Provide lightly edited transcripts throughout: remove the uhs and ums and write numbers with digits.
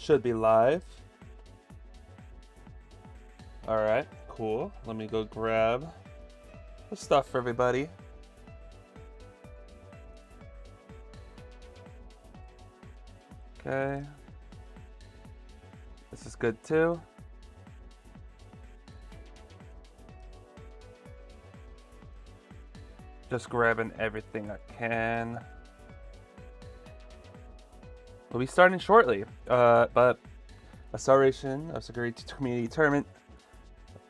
Should be live. Alright, cool. Let me go grab the stuff for everybody. Okay. This is good too. Just grabbing everything I can. We'll be starting shortly, but Acceleration of Security Community Tournament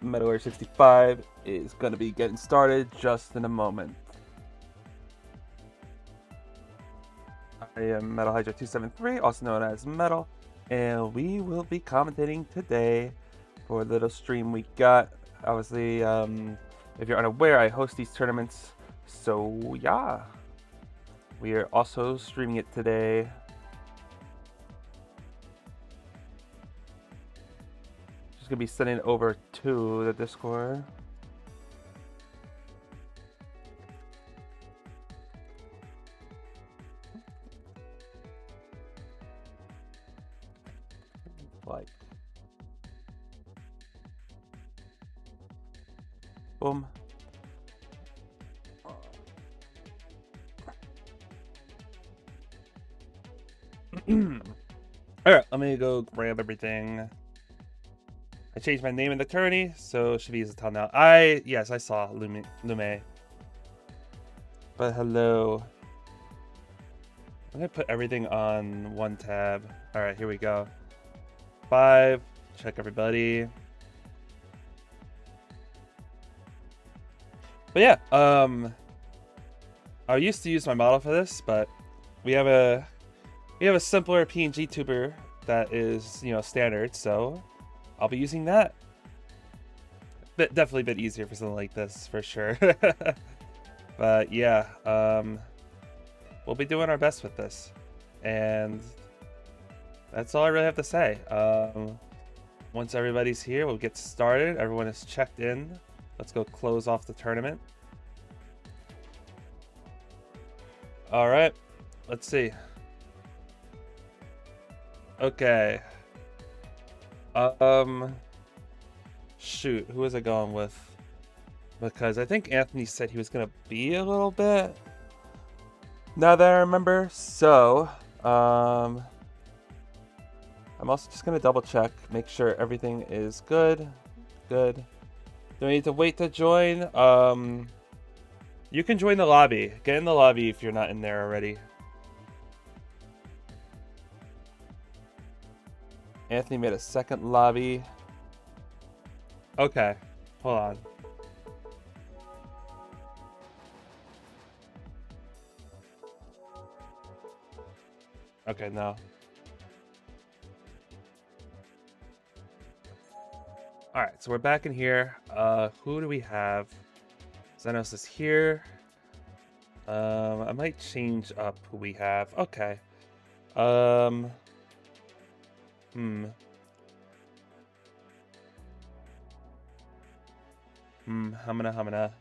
Metallurge 65 is going to be getting started just in a moment. I am Metallurge273, also known as Metal, and we will be commentating today for a little stream we got. Obviously, if you're unaware, I host these tournaments, so yeah. We are also streaming it today. Just gonna be sending it over to the Discord. Like, boom. Alright, let me go grab everything. I changed my name in the tourney, so it should be easy to tell now. Yes, I saw Lume. But hello. I'm gonna put everything on one tab. Alright, here we go. 5, check everybody. But yeah, I used to use my model for this, but we have a simpler PNG tuber that is, standard, so I'll be using that. Definitely a bit easier for something like this, for sure. But yeah, we'll be doing our best with this, and that's all I really have to say. Once everybody's here, we'll get started. Everyone is checked in. Let's go close off the tournament. All right, let's see. Okay. Shoot, who was I going with? Because I think Anthony said he was gonna be a little bit. Now that I remember, so I'm also just gonna double check, make sure everything is good. Good. Do I need to wait to join? You can join the lobby. Get in the lobby if you're not in there already. Anthony made a second lobby. Okay, hold on. Okay, no. Alright, so we're back in here. Who do we have? Xenos is here. I might change up who we have. Okay. Hamana.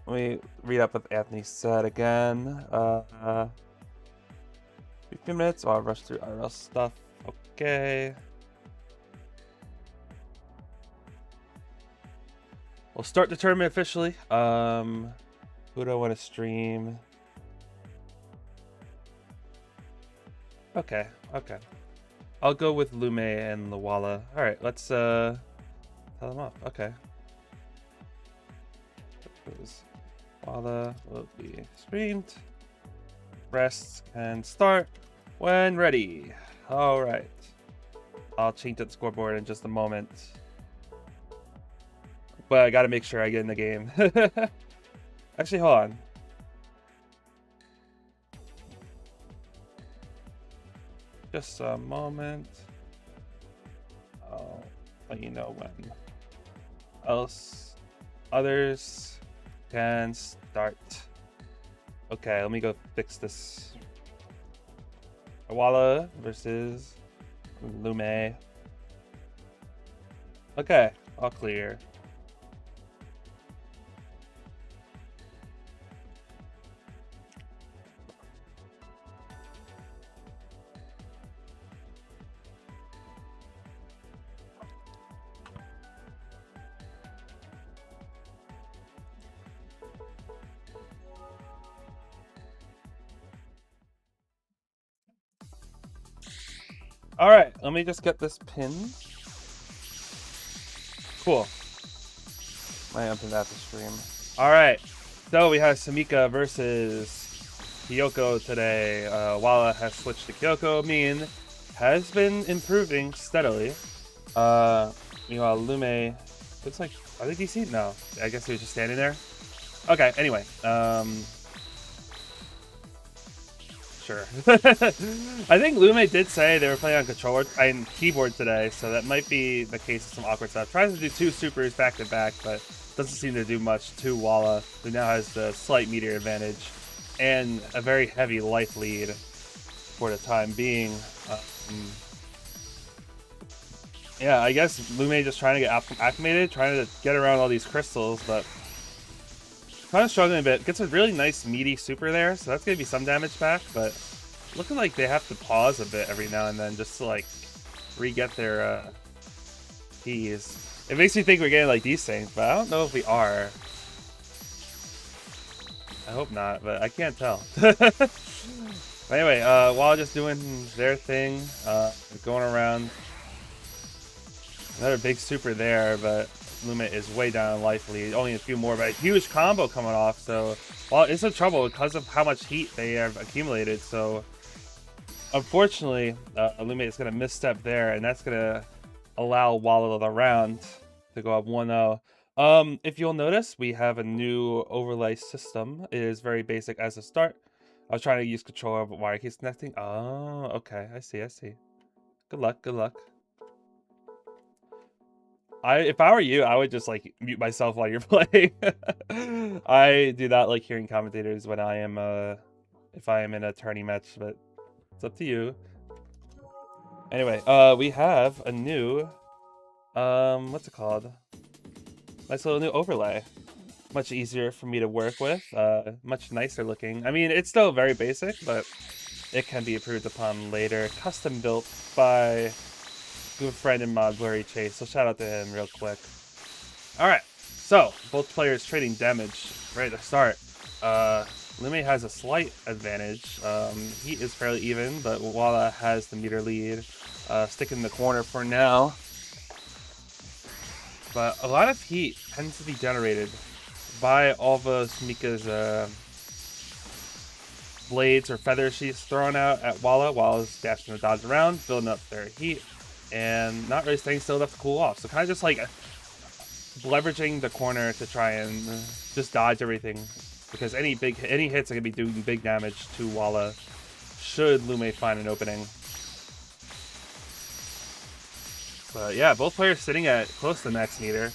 Let me read up what Anthony said again. 15 minutes, I'll rush through IRL stuff. Okay. We'll start the tournament officially. Who do I want to stream? Okay. I'll go with Lume and Lawala. Alright, let's tell them off. Okay. Lawala will be streamed. Rest can start when ready. Alright. I'll change the scoreboard in just a moment. But I gotta make sure I get in the game. Actually, hold on. Just a moment. I'll let you know when. Others can start. Okay, let me go fix this. Awala versus Lume. Okay, all clear. All right, let me just get this pin. Cool. I opened that to stream. All right, so we have Samika versus Kyoko today. Walla has switched to Kyoko. Min has been improving steadily. Meanwhile, Lume looks like, are they DC? No, I guess he was just standing there. Okay, anyway, sure. I think Lume did say they were playing on controller and keyboard today, so that might be the case of some awkward stuff. Tries to do 2 supers back to back, but doesn't seem to do much to Walla, who now has the slight meteor advantage and a very heavy life lead for the time being. Yeah, I guess Lume just trying to get acclimated, trying to get around all these crystals, but kind of struggling a bit. Gets a really nice meaty super there, so that's going to be some damage back, but looking like they have to pause a bit every now and then just to, like, re-get their keys. It makes me think we're getting, like, these things, but I don't know if we are. I hope not, but I can't tell. But anyway, while just doing their thing, going around. Another big super there, but Lume is way down in life lead. Only a few more, but a huge combo coming off. So, well, it's in trouble because of how much heat they have accumulated. So, unfortunately, Lume is going to misstep there, and that's going to allow Walla the round to go up 1-0. If you'll notice, we have a new overlay system. It is very basic as a start. I was trying to use controller, but why it keeps connecting? Oh, okay. I see. Good luck. Good luck. If I were you, I would just like mute myself while you're playing. I do not like hearing commentators when I am if I am in a tourney match, but it's up to you. Anyway, we have a new what's it called? Nice little new overlay. Much easier for me to work with, much nicer looking. I mean, it's still very basic, but it can be improved upon later. Custom built by good friend and mod Blurry Chase, so shout out to him real quick. Alright, so both players trading damage right at the start. Lume has a slight advantage. Heat is fairly even, but Walla has the meter lead. Stick in the corner for now. But a lot of heat tends to be generated by all of Samika's blades or feathers she's throwing out at Walla. Walla's dashing to dodge around, building up their heat, and not really staying still enough to cool off. So kind of just like leveraging the corner to try and just dodge everything, because any hits are gonna be doing big damage to Walla should Lume find an opening. But yeah, both players sitting at close to max meter.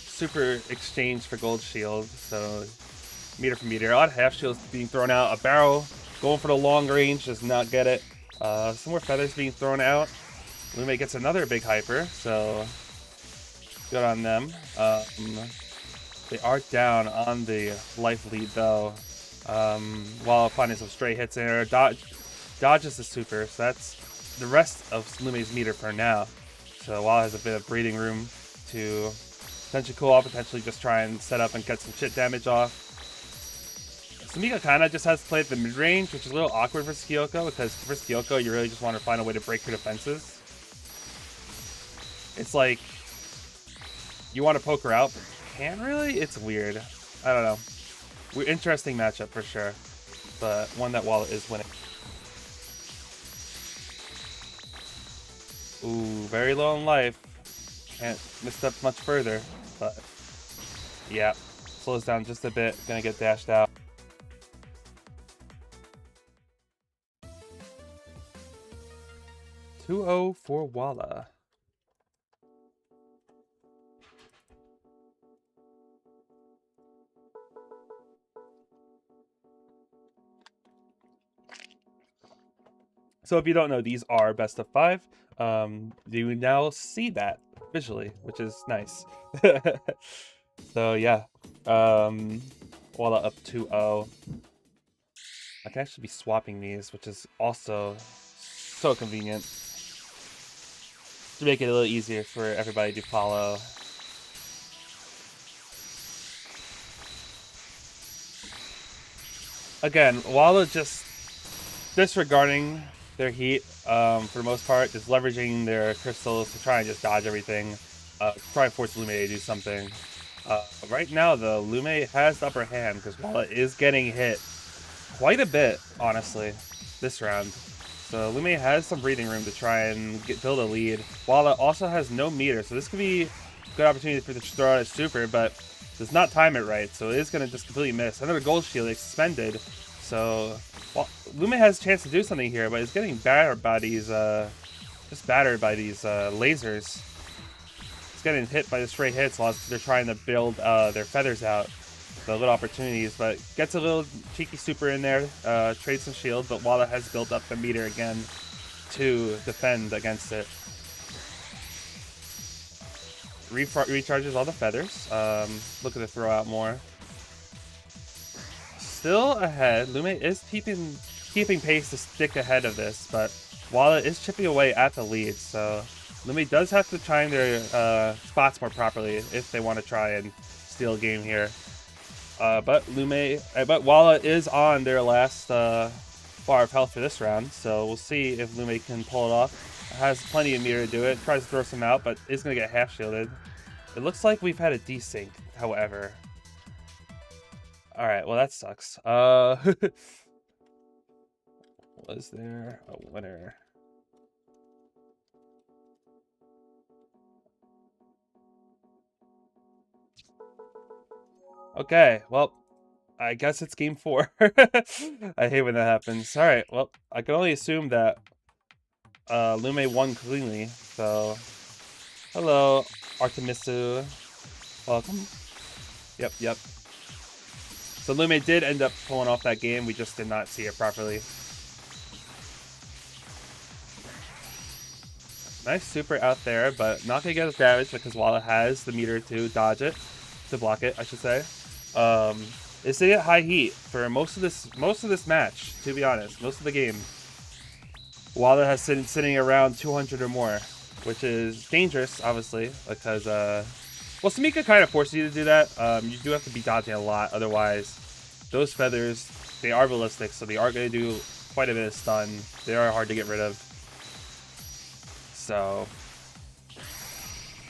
Super exchange for gold shield, so meter for meter. A lot of half shields being thrown out. A barrel going for the long range does not get it. Some more feathers being thrown out. Lume gets another big hyper, so good on them. They are down on the life lead though, while finding some stray hits in there. Dodges the super, so that's the rest of Lume's meter for now. So Walla has a bit of breathing room to potentially cool off, potentially just try and set up and get some shit damage off. Samika kind of just has to play at the mid-range, which is a little awkward for Kyoko, because for Kyoko, you really just want to find a way to break her defenses. It's like, you want to poke her out, but you can't really? It's weird. I don't know. Interesting matchup for sure, but one that Walla is winning. Ooh, very low in life. Can't misstep much further, but yeah, slows down just a bit. Gonna get dashed out. (2-0 for Walla. So if you don't know, these are best of 5. You now see that visually, which is nice. So yeah, Walla up 2-0. I can actually be swapping these, which is also so convenient to make it a little easier for everybody to follow. Again, Walla just disregarding their heat, for the most part, just leveraging their crystals to try and just dodge everything. Try and force Lume to do something. Right now, though, Lume has the upper hand because Walla is getting hit quite a bit, honestly, this round. So Lume has some breathing room to try and build a lead. Walla also has no meter, so this could be a good opportunity for the to throw out a super, but does not time it right, so it is going to just completely miss. Another gold shield is suspended, so well, Lume has a chance to do something here, but it's getting battered by these, lasers. It's getting hit by the stray hits while they're trying to build their feathers out. The little opportunities, but gets a little cheeky super in there, trades some shield, but Walla has built up the meter again to defend against it. Recharges all the feathers. Looking to throw out more. Still ahead. Lume is keeping pace to stick ahead of this, but Walla is chipping away at the lead, so Lume does have to time their spots more properly if they want to try and steal a game here. But Walla is on their last bar of health for this round, so we'll see if Lume can pull it off. Has plenty of meter to do it, tries to throw some out, but is going to get half shielded. It looks like we've had a desync, however. Alright, well that sucks. Was there a winner? Okay, well, I guess it's game 4. I hate when that happens. Alright, well, I can only assume that Lume won cleanly, so hello, Artemisu. Welcome. Yep. So Lume did end up pulling off that game, we just did not see it properly. Nice super out there, but not gonna get us damage because Walla has the meter to dodge it, to block it, I should say. Is to get high heat for most of this match, to be honest, most of the game. Walla has been sitting around 200 or more, which is dangerous, obviously, because well, Samika kind of forces you to do that. You do have to be dodging a lot, otherwise those feathers, they are ballistic, so they are going to do quite a bit of stun. They are hard to get rid of. So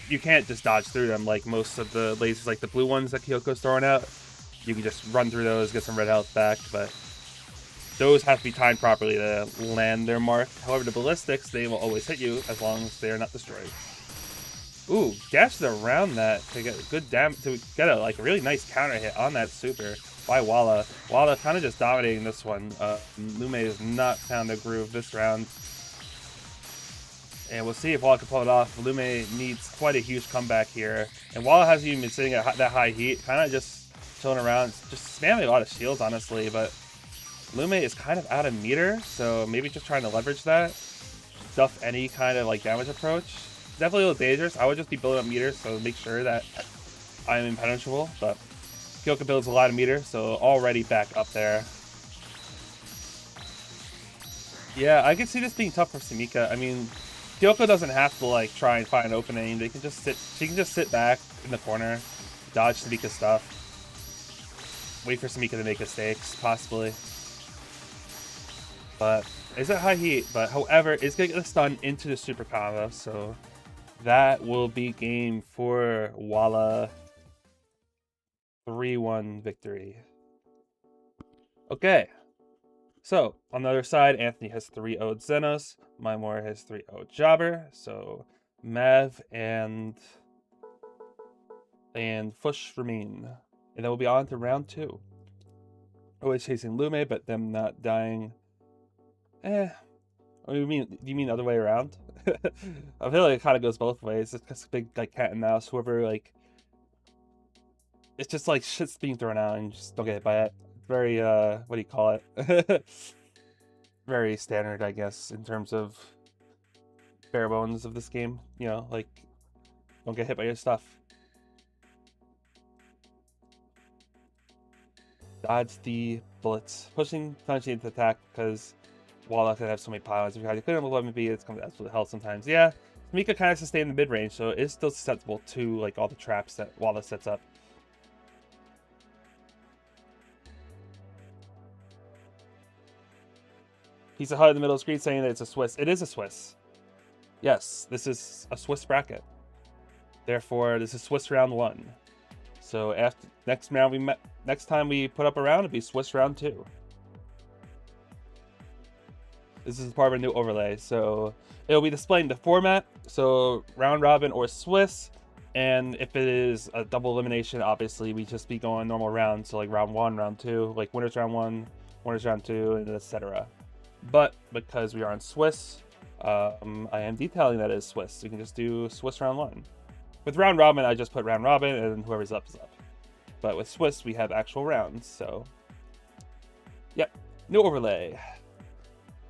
you can't just dodge through them like most of the lasers, like the blue ones that Kyoko's throwing out. You can just run through those, get some red health back, but those have to be timed properly to land their mark. However, the ballistics, they will always hit you as long as they are not destroyed. Ooh, dashes around that to get good to get a like really nice counter hit on that super by Walla. Walla kind of just dominating this one. Lume has not found a groove this round. And we'll see if Walla can pull it off. Lume needs quite a huge comeback here. And Walla hasn't even been sitting at that high heat, kind of just chilling around, just spamming a lot of shields, honestly. But Lume is kind of out of meter, so maybe just trying to leverage that. Stuff any kind of like damage approach. Definitely a little dangerous. I would just be building up meters, so make sure that I'm impenetrable. But Kyoko builds a lot of meter, so already back up there. Yeah, I can see this being tough for Samika. I mean, Kyoko doesn't have to like try and find an opening. They can just sit. She can just sit back in the corner, dodge Samika's stuff, wait for Samika to make mistakes, possibly. But it's at high heat. But however, it's gonna get the stun into the super combo, so that will be game for Walla. 3-1 victory. Okay. So, on the other side, Anthony has 3-0'd Xenos, Mymore has 3-0'd Jobber, so Mav and Fush remain. And then we'll be on to round 2. Always chasing Lume, but them not dying. What do you mean? Do you mean the other way around? I feel like it kind of goes both ways. It's just a big like cat and mouse. Whoever like, it's just like shit's being thrown out and you just don't get hit by it. Very what do you call it? Very standard, I guess, in terms of bare bones of this game. You know, like don't get hit by your stuff. Dodge the bullets, pushing punching into attack because Walla could have so many pilots. If you couldn't have 11B, it's going to absolute hell sometimes. Yeah, Mika kind of sustained the mid range, so it's still susceptible to like all the traps that Walla sets up. He's a HUD in the middle of the screen saying that it's a Swiss. It is a Swiss. Yes, this is a Swiss bracket. Therefore, this is Swiss round 1. So after next time we put up a round, it'll be Swiss round 2. This is part of a new overlay, so it'll be displaying the format. So round robin or Swiss, and if it is a double elimination, obviously we just be going normal rounds. So like round 1, round 2, like winners round 1, winners round 2, and etc. But because we are on Swiss, I am detailing that as Swiss. You can just do Swiss round 1. With round robin, I just put round robin, and whoever's up is up. But with Swiss, we have actual rounds. So, yep, new overlay.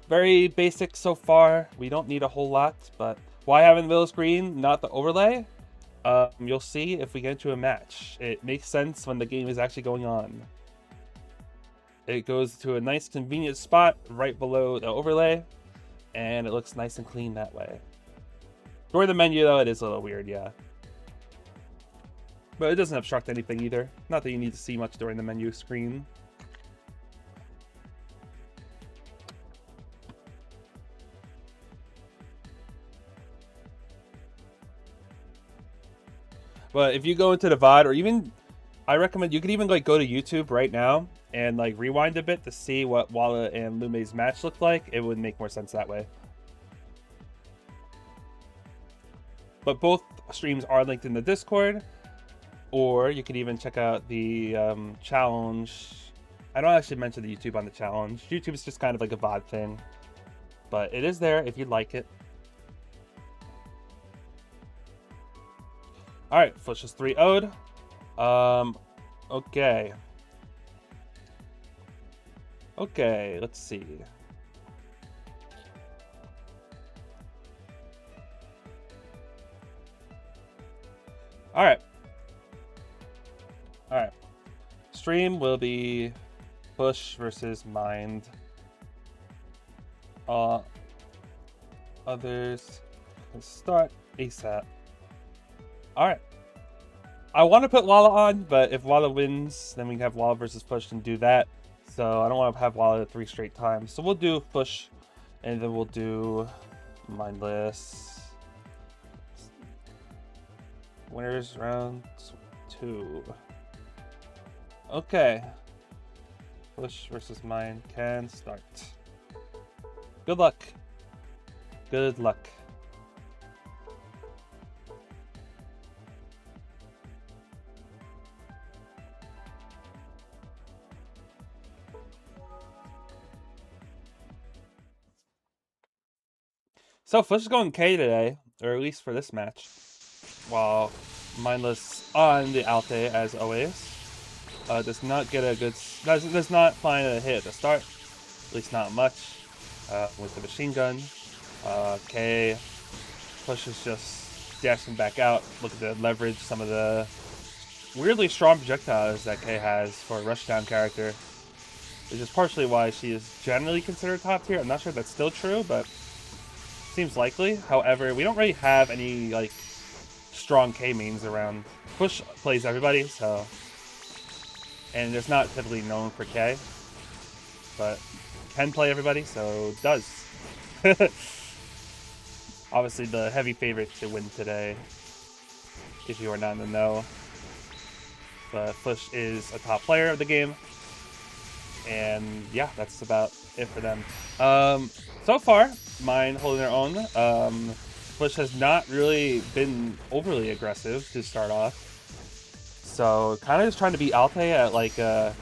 Very basic so far. We don't need a whole lot, but why have in the middle screen, not the overlay? You'll see if we get into a match. It makes sense when the game is actually going on. It goes to a nice convenient spot right below the overlay, and it looks nice and clean that way. During the menu though, it is a little weird, yeah. But it doesn't obstruct anything either. Not that you need to see much during the menu screen. But if you go into the VOD, or even, I recommend you could even like go to YouTube right now and like rewind a bit to see what Walla and Lume's match looked like. It would make more sense that way. But both streams are linked in the Discord, or you could even check out the challenge. I don't actually mention the YouTube on the challenge. YouTube is just kind of like a VOD thing, but it is there if you'd like it. All right, Flush is 3-0'd. Okay. Okay, let's see. All right. All right. Stream will be Push versus Mind. Others can start ASAP. All right. I want to put Walla on, but if Walla wins, then we can have Walla versus Push and do that. So I don't want to have Walla 3 straight times. So we'll do Push, and then we'll do Mindless. Winners round 2. Okay. Push versus Mind can start. Good luck. Good luck. So Push is going K today, or at least for this match. While Mindless on the Alte as always. Does not get a good, does not find a hit at the start, at least not much, with the machine gun. K, Push is just dashing back out. Look at the leverage, some of the weirdly strong projectiles that K has for a rushdown character, which is partially why she is generally considered top tier. I'm not sure if that's still true, but seems likely. However, we don't really have any like strong K mains around. Push plays everybody, so, and it's not typically known for K, but can play everybody, so does. Obviously the heavy favorite to win today, if you are not in the know. But Push is a top player of the game, and yeah, that's about it for them. So far, Mind holding their own. Push has not really been overly aggressive to start off. So kind of just trying to beat Alte at like a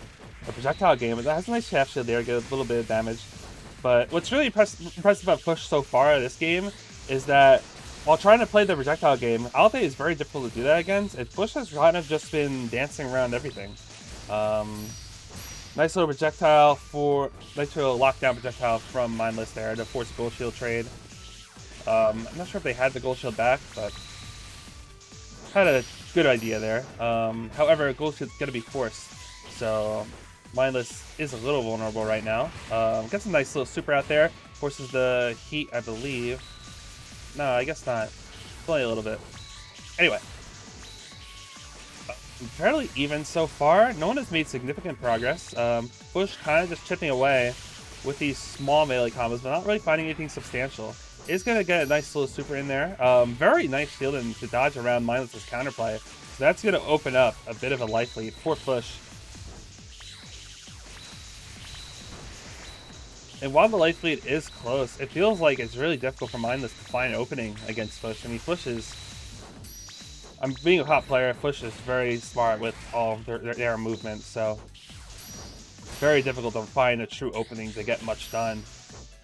projectile game. That has a nice half shield there, get a little bit of damage. But what's really impressive about Push so far this game is that while trying to play the projectile game, Alte is very difficult to do that against. And Push has kind of just been dancing around everything. Nice little projectile nice little lockdown projectile from Mindless there to force a gold shield trade. I'm not sure if they had the gold shield back, but had a good idea there. However, gold shield's gonna be forced, so Mindless is a little vulnerable right now. Gets a nice little super out there, forces the heat, I believe. No, I guess not. It's only a little bit. Anyway. Fairly even so far. No one has made significant progress. Push kind of just chipping away. with these small melee combos, but not really finding anything substantial. Is going to get a nice little super in there. Very nice shielding to dodge around Mindless's counterplay. So that's going to open up a bit of a life lead for Push. And while the life lead is close, it feels like it's really difficult for Mindless to find an opening against Push. I mean, Push is... I'm being a hot player. Push is very smart with all their movements, so... very difficult to find a true opening to get much done.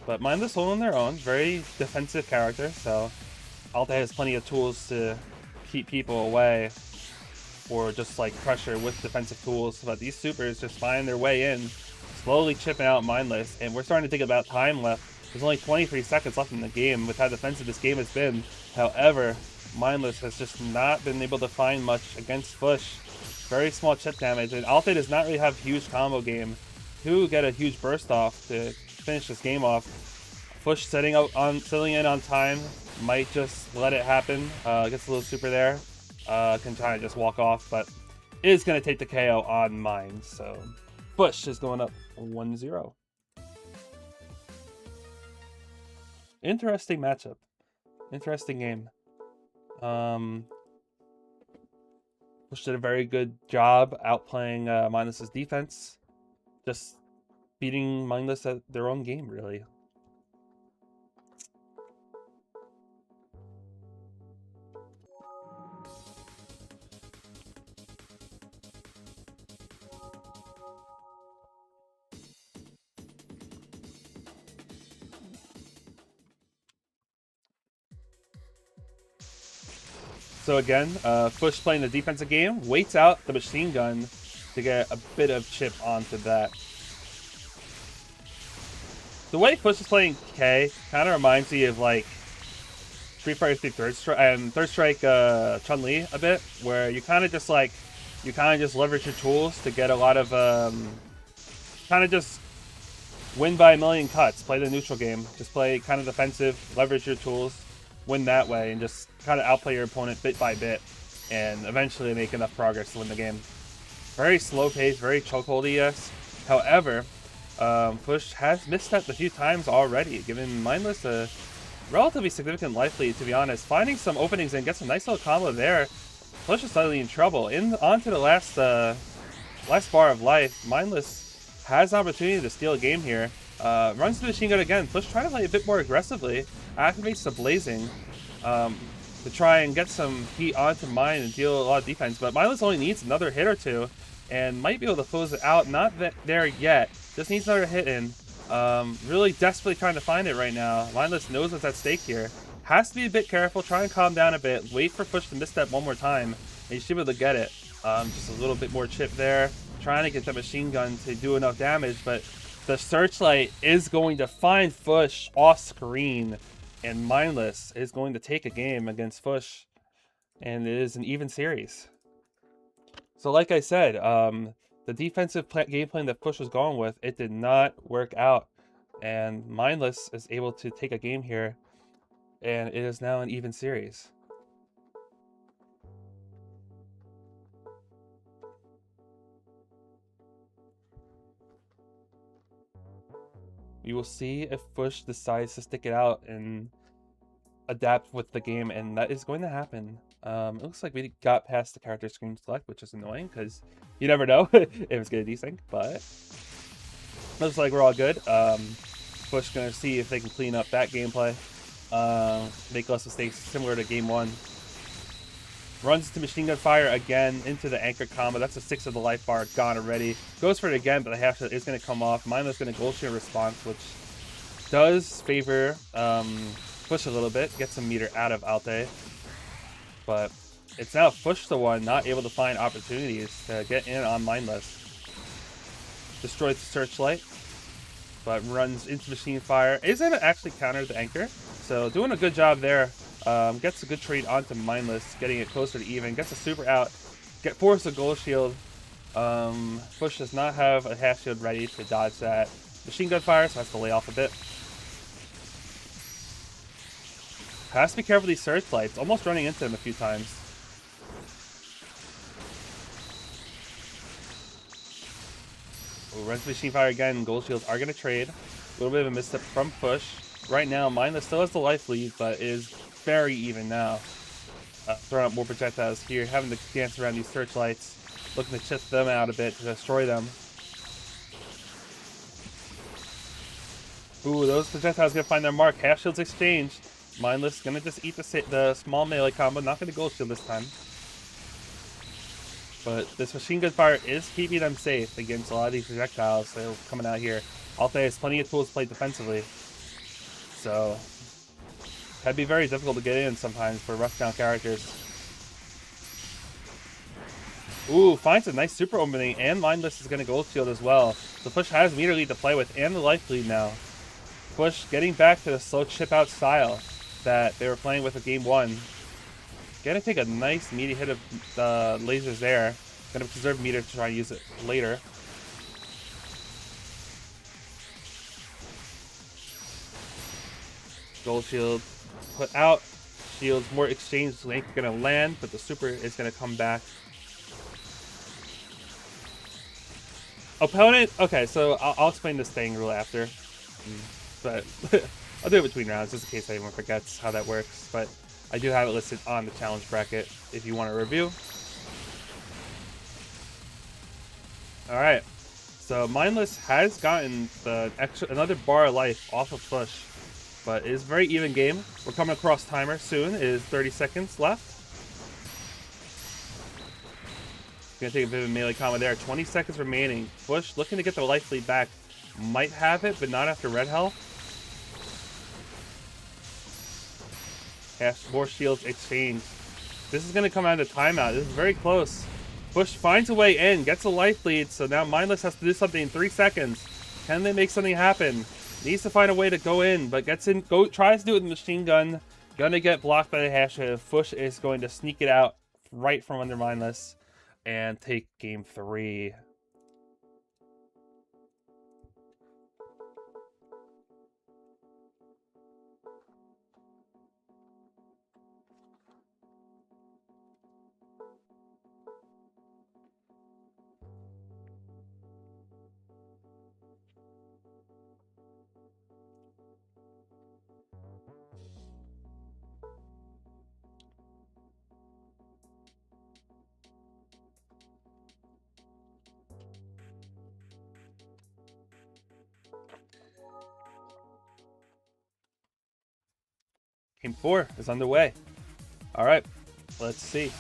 But Mindless holding their own, very defensive character, so Alta has plenty of tools to keep people away or just like pressure with defensive tools. But these supers just find their way in, slowly chipping out Mindless, and we're starting to think about time left. There's only 23 seconds left in the game with how defensive this game has been. However, Mindless has just not been able to find much against Push. Very small chip damage, and Alta does not really have huge combo game to get a huge burst off to finish this game off. Push settling in on time, might just let it happen. Gets a little super there. Can try to just walk off, but is going to take the KO on mine. So Push is going up 1-0. Interesting matchup. Interesting game. Push did a very good job outplaying Mindless's defense. Just beating Mindless at their own game, really. So again, Push playing the defensive game, waits out the machine gun to get a bit of chip onto that. The way Push is playing K kind of reminds me of like Street Fighter 3 Third Strike Chun-Li a bit, where you kind of just leverage your tools to get a lot of kind of just win by a million cuts. Play the neutral game, just play kind of defensive, leverage your tools, win that way, and just kind of outplay your opponent bit by bit, and eventually make enough progress to win the game. Very slow pace, very chokeholdy, yes. However, Push has misstepped a few times already, giving Mindless a relatively significant life lead, to be honest. Finding some openings and gets a nice little combo there. Push is slightly in trouble. Onto the last bar of life. Mindless has an opportunity to steal a game here. Runs to the machine gun again. Push trying to play a bit more aggressively. Activates the blazing to try and get some heat onto Mine and deal a lot of defense. But Mindless only needs another hit or two and might be able to close it out. Not there yet. Just needs another hit in. Really desperately trying to find it right now. Mindless knows what's at stake here. Has to be a bit careful. Try and calm down a bit. Wait for Push to misstep one more time. And you should be able to get it. Just a little bit more chip there. Trying to get the machine gun to do enough damage. But the Searchlight is going to find Push off screen. And Mindless is going to take a game against Push. And it is an even series. So like I said, the defensive game plan that Push was going with, it did not work out. And Mindless is able to take a game here. And it is now an even series. We will see if Push decides to stick it out and adapt with the game, and that is going to happen. It looks like we got past the character screen select, which is annoying because you never know if it's going to desync, but looks like we're all good. Push going to see if they can clean up that gameplay, make less mistakes similar to game one. Runs to machine gun fire again into the anchor combo. That's a 6 of the life bar gone already. Goes for it again, but the half shot is going to come off. Mindless going to gold shield response, which does favor Push a little bit. Get some meter out of Alte. But it's now Push the one not able to find opportunities to get in on Mindless. Destroys the Searchlight, but runs into machine fire. Is able to actually counter the anchor. So doing a good job there. Gets a good trade onto Mindless, getting it closer to even. Gets a super out. Force a gold shield. Push does not have a half shield ready to dodge that machine gun fire, so has to lay off a bit. Has to be careful with these Searchlights. Almost running into them a few times. Runs machine fire again. Gold shields are going to trade. A little bit of a misstep from Push. Right now, Mindless still has the life lead, but is very even now. Throwing out more projectiles here, having to dance around these searchlights, looking to chip them out a bit to destroy them. Ooh, those projectiles gonna find their mark. Half shields exchanged. Mindless gonna just eat the small melee combo, not gonna gold shield this time. But this machine gun fire is keeping them safe against a lot of these projectiles that are coming out here. Althea has plenty of tools to play defensively. So, that'd be very difficult to get in sometimes for rough down characters. Ooh, finds a nice super opening, and Mindless is going to gold shield as well. So Push has meter lead to play with, and the life lead now. Push getting back to the slow chip out style that they were playing with in game 1. Gonna take a nice meaty hit of the lasers there. Gonna preserve meter to try and use it later. Gold shield put out. Shields more exchange link gonna land, but the super is gonna come back. Opponent. Okay, so I'll explain this thing rule after, but I'll do it between rounds just in case anyone forgets how that works. But I do have it listed on the challenge bracket if you want to review. Alright, so Mindless has gotten the another bar of life off of Push, but it is a very even game. We're coming across timer soon. It is 30 seconds left. Gonna take a bit of a melee combo there. 20 seconds remaining. Push looking to get the life lead back. Might have it, but not after red health. More shields exchanged. This is going to come out of timeout. This is very close. Push finds a way in, gets a life lead, so now Mindless has to do something in 3 seconds. Can they make something happen? Needs to find a way to go in, but gets in, tries to do it with the machine gun. Gonna get blocked by the hash shift. Push is going to sneak it out right from under Mindless and take game 3. Game 4 is underway. All right, let's see.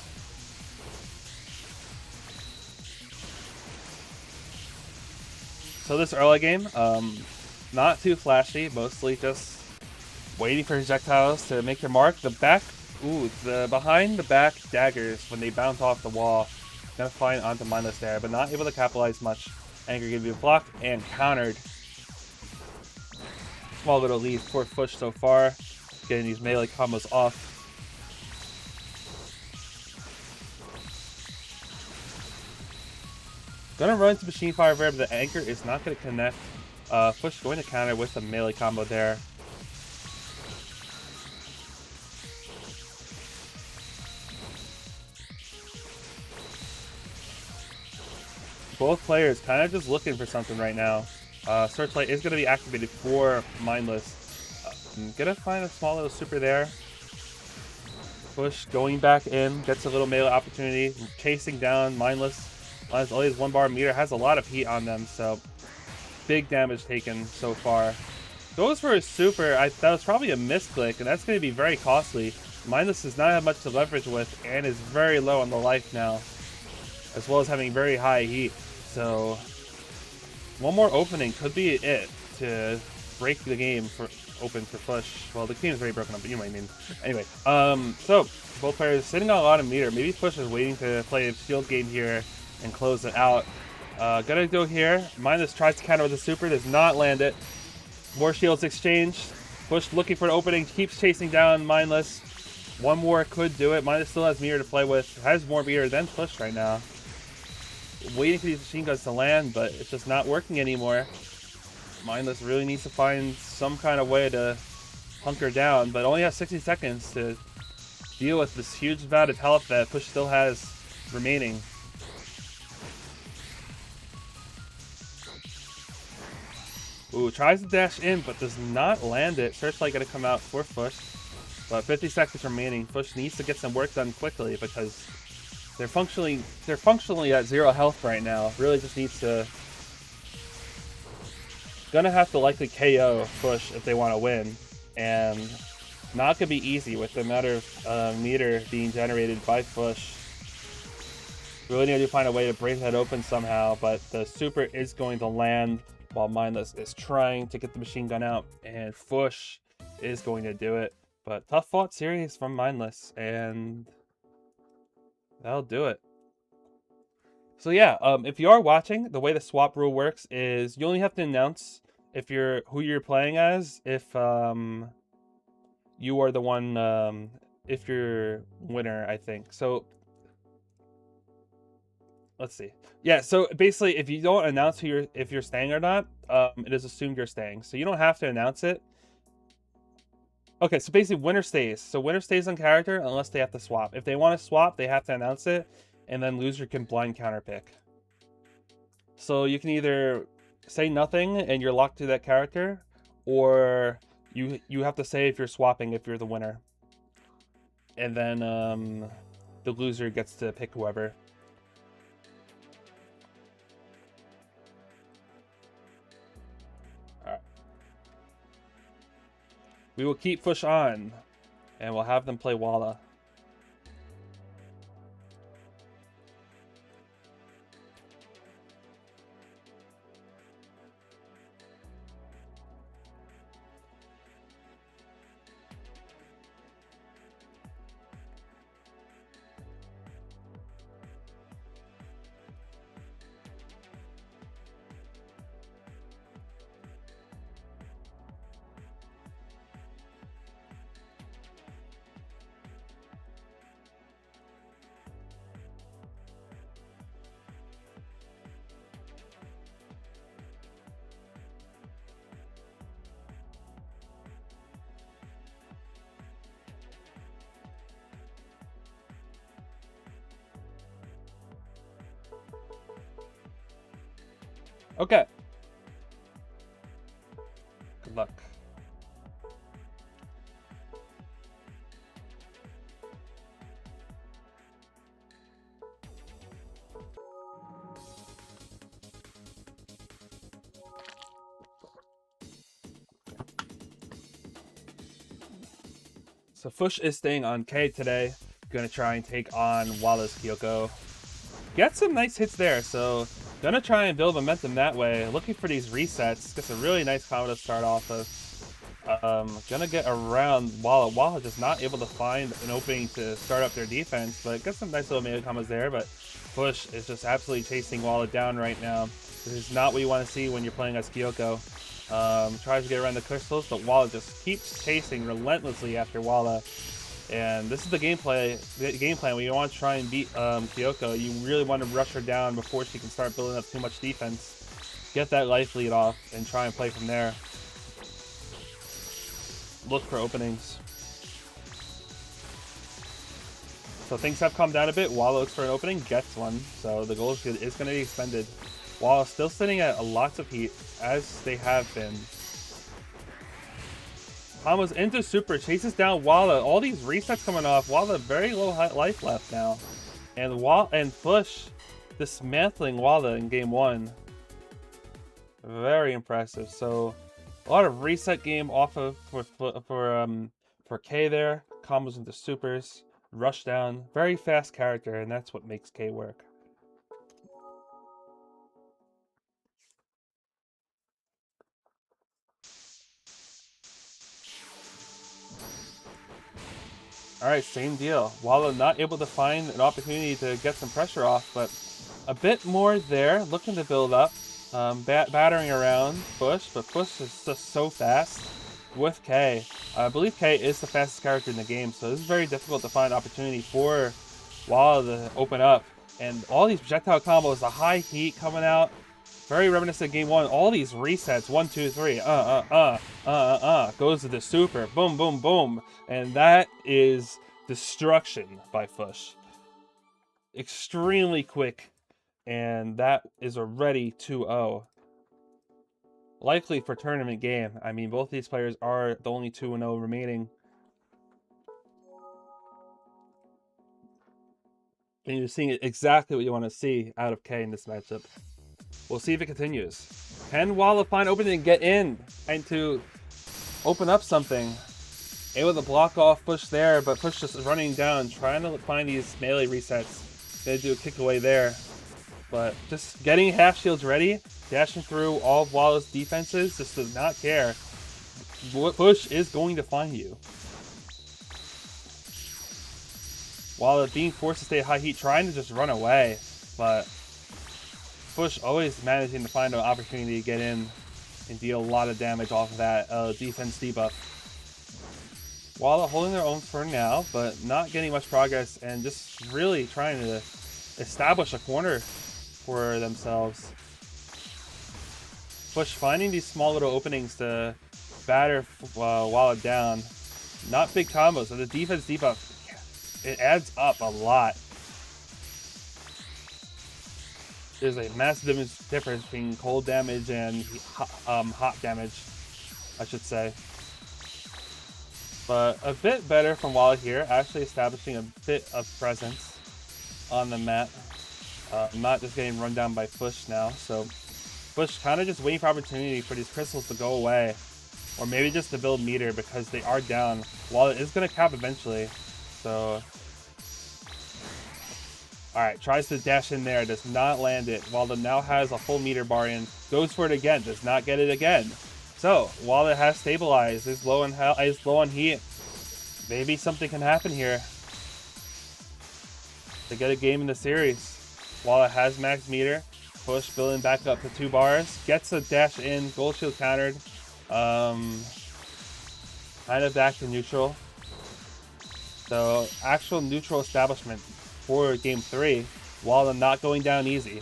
So this early game, not too flashy, mostly just waiting for projectiles to make their mark. The back, the behind the back daggers when they bounce off the wall, gonna find onto Mindless there, but not able to capitalize much. Anchor gonna be blocked and countered. Small little lead for Push so far, getting these melee combos off. Gonna run into Machine Fire there, but the Anchor is not gonna connect. Push going to counter with a melee combo there. Both players kind of just looking for something right now. Searchlight is going to be activated for Mindless. Gonna find a small little super there. Push going back in, gets a little melee opportunity, chasing down Mindless. Mindless only has 1 bar meter, has a lot of heat on them, so big damage taken so far. Goes for a super. That was probably a misclick, and that's going to be very costly. Mindless does not have much to leverage with, and is very low on the life now, as well as having very high heat. So one more opening could be it to break the game open for Push. Well, the game is very broken up, but you know what I mean. Anyway, so both players sitting on a lot of meter. Maybe Push is waiting to play a shield game here and close it out. Gonna go here. Mindless tries to counter with a super, does not land it. More shields exchanged. Push looking for an opening, keeps chasing down Mindless. One more could do it. Mindless still has meter to play with. Has more meter than Push right now. Waiting for these machine guns to land, but it's just not working anymore. Mindless really needs to find some kind of way to hunker down, but only has 60 seconds to deal with this huge amount of health that Push still has remaining. Ooh, tries to dash in, but does not land it. Searchlight gonna come out for Fush. But 50 seconds remaining. Fush needs to get some work done quickly because they're functionally at 0 health right now. Really just needs to... Gonna have to likely KO Fush if they want to win. And not gonna be easy with the amount of meter being generated by Fush. Really need to find a way to break that open somehow, but the super is going to land while Mindless is trying to get the machine gun out, and Fush is going to do it. But tough fought series from Mindless, and that'll do it. So yeah, if you are watching, the way the swap rule works is you only have to announce if who you're playing as if you are the one if you're winner, I think. So let's see. Yeah, so basically, if you don't announce if you're staying or not, it is assumed you're staying. So you don't have to announce it. Okay, so basically, winner stays. So winner stays on character unless they have to swap. If they want to swap, they have to announce it, and then loser can blind counterpick. So you can either say nothing and you're locked to that character, or you have to say if you're swapping if you're the winner, and then the loser gets to pick whoever. We will keep Fush on, and we'll have them play Walla. Okay. Good luck. So Fush is staying on K today. Gonna try and take on Walla's Kyoko. Get some nice hits there, so gonna try and build momentum that way. Looking for these resets. Gets a really nice combo to start off of. Gonna get around Walla. Walla just not able to find an opening to start up their defense, but get some nice little melee combos there. But Fush is just absolutely chasing Walla down right now. This is not what you want to see when you're playing as Kyoko. Tries to get around the crystals, but Walla just keeps chasing relentlessly after Walla. And this is the game plan when you want to try and beat Kyoko. You really want to rush her down before she can start building up too much defense. Get that life lead off and try and play from there. Look for openings. So things have calmed down a bit. Walla looks for an opening, gets one. So the goal is going to be extended. Walla still sitting at lots of heat, as they have been. Combos into super, chases down Walla. All these resets coming off. Walla very low life left now. And Fush dismantling Walla in game 1. Very impressive. So a lot of reset game off of for K there. Combos into supers, rush down. Very fast character, and that's what makes K work. Alright, same deal. Walla not able to find an opportunity to get some pressure off, but a bit more there, looking to build up. Battering around Fush, but Fush is just so fast with K. I believe K is the fastest character in the game, so this is very difficult to find opportunity for Walla to open up. And all these projectile combos, the high heat coming out, very reminiscent of game 1. All these resets, 1, 2, 3, goes to the super, boom, boom, boom. And that is destruction by Fush. Extremely quick, and that is already 2-0. likely for tournament game. I mean, both these players are the only 2-0 remaining. And you're seeing exactly what you want to see out of K in this matchup. We'll see if it continues. Can Walla find opening and get in and to open up something? Able to block off Push there, but Push just running down, trying to find these melee resets. Gonna do a kick away there. But just getting half shields ready, dashing through all of Walla's defenses, just does not care. Push is going to find you. Walla being forced to stay high heat, trying to just run away, but Push always managing to find an opportunity to get in and deal a lot of damage off of that defense debuff. Walla holding their own for now, but not getting much progress and just really trying to establish a corner for themselves. Push finding these small little openings to batter Walla down. Not big combos, so the defense debuff, it adds up a lot. There's a massive difference between cold damage and hot damage, I should say. But a bit better from Walla here, actually establishing a bit of presence on the map. Not just getting run down by Push now, so Push kind of just waiting for opportunity for these crystals to go away. Or maybe just to build meter because they are down. Walla is going to cap eventually, so... Alright, tries to dash in there, does not land it. Walla now has a full meter bar in, goes for it again, does not get it again. So, Walla has stabilized, is low on heat. Maybe something can happen here to get a game in the series. Walla has max meter, Push building back up to 2 bars, gets a dash in, gold shield countered. Kind of back to neutral. So, actual neutral establishment for game 3, Walla not going down easy.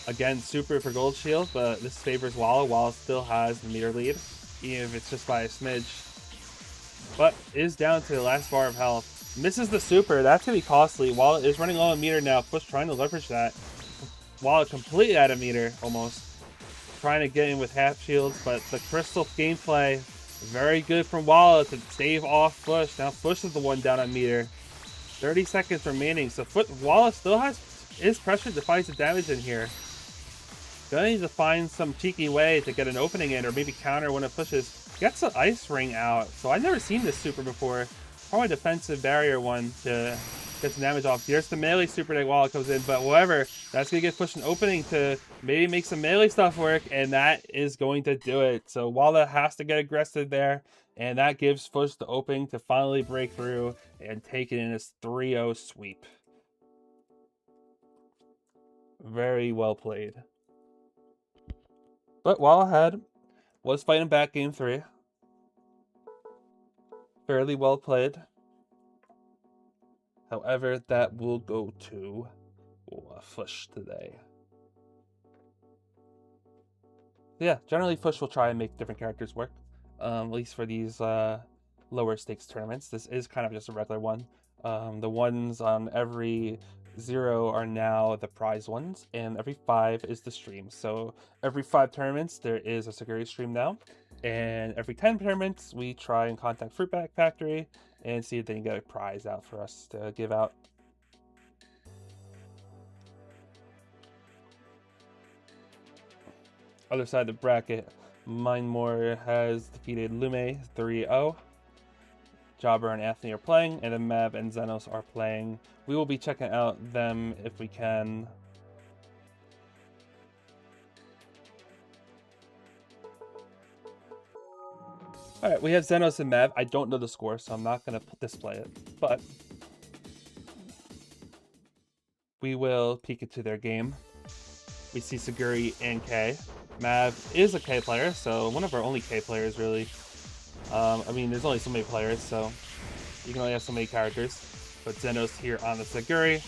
Again, super for gold shield, but this favors Walla. Walla still has the meter lead, even if it's just by a smidge. But is down to the last bar of health. Misses the super, that's gonna be costly. Walla is running low on meter now. Push trying to leverage that. Walla completely out of meter, almost. Trying to get in with half shields, but the crystal gameplay, very good from Walla to stave off Push. Now Push is the one down on meter. 30 seconds remaining, so Walla still is pressured to find some damage in here. Gonna need to find some cheeky way to get an opening in, or maybe counter when it pushes. Gets an ice ring out, so I've never seen this super before. Probably a defensive barrier one to get some damage off. Here's the melee super that Walla comes in, but whatever, that's gonna get Push an opening to maybe make some melee stuff work, and that is going to do it. So Walla has to get aggressive there, and that gives Push the opening to finally break through and take it in his 3-0 sweep. Very well played. But Walla was fighting back game 3. Fairly well played. However, that will go to Push today. Yeah, generally Push will try and make different characters work. At least for these lower stakes tournaments. This is kind of just a regular one. The ones on every 0 are now the prize ones, and every 5 is the stream. So every 5 tournaments there is a Saguri stream now, and every 10 tournaments we try and contact Fruitback Factory and see if they can get a prize out for us to give out. Other side of the bracket, Mindmore has defeated Lume 3-0. Jobber and Anthony are playing, and then Mav and Xenos are playing. We will be checking out them if we can. Alright, we have Xenos and Mav. I don't know the score, so I'm not going to display it, but we will peek into their game. We see Saguri and K. Mav is a K player, so one of our only K players, really. I mean, there's only so many players, so you can only have so many characters. But Xenos here on the Saguri.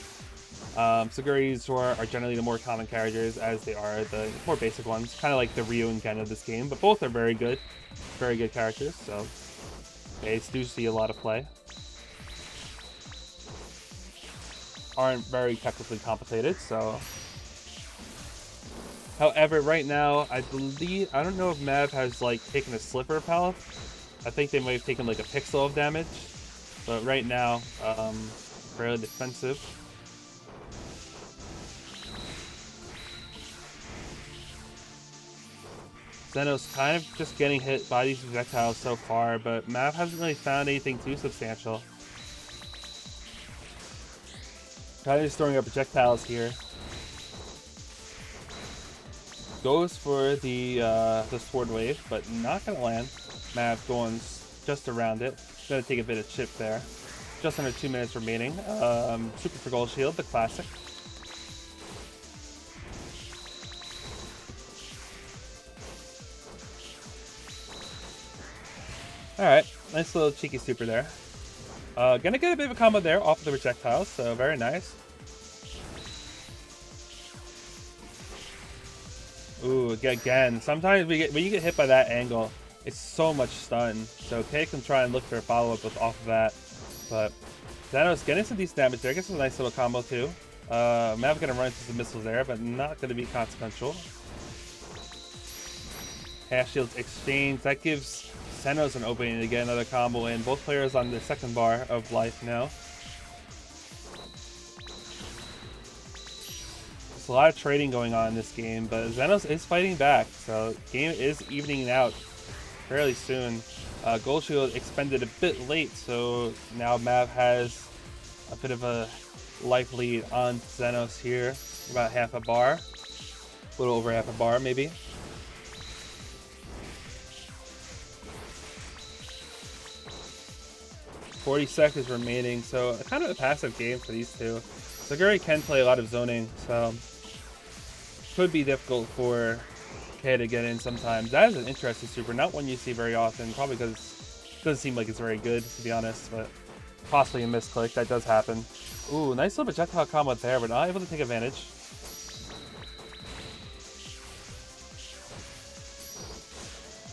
Saguris are generally the more common characters, as they are the more basic ones. Kind of like the Ryu and Gen of this game, but both are very good characters, so they do see a lot of play. aren't very technically complicated, so. However, right now, I don't know if Mav has like taken a sliver of health. I think they might have taken like a pixel of damage, but right now, fairly defensive. Zenos kind of just getting hit by these projectiles so far, but Mav hasn't really found anything too substantial. Kind of just throwing up projectiles here. Goes for the sword wave, but not gonna land. Mav going just around it. Gonna take a bit of chip there. Just under 2 minutes remaining. Super for Gold Shield, the classic. Alright, nice little cheeky super there. Gonna get a bit of a combo there off of the projectiles, so very nice. Ooh, again, sometimes when you get hit by that angle, it's so much stun. So K can try and look for a follow-up off of that. But Zenos getting some decent damage there, gets a nice little combo too. Mav gonna run into some missiles there, but not gonna be consequential. Half shields exchange, that gives Zenos an opening to get another combo in. Both players on the second bar of life now. There's a lot of trading going on in this game, but Zenos is fighting back, so the game is evening out fairly soon. Gold Shield expended a bit late, so now Mav has a bit of a life lead on Zenos here. About half a bar. A little over half a bar, maybe. .40 seconds remaining, so kind of a passive game for these two. Saguri can play a lot of zoning, so could be difficult for K to get in sometimes. That is an interesting super, not one you see very often, probably because it doesn't seem like it's very good, to be honest, but possibly a misclick. That does happen. Ooh, nice little projectile combo there, but not able to take advantage.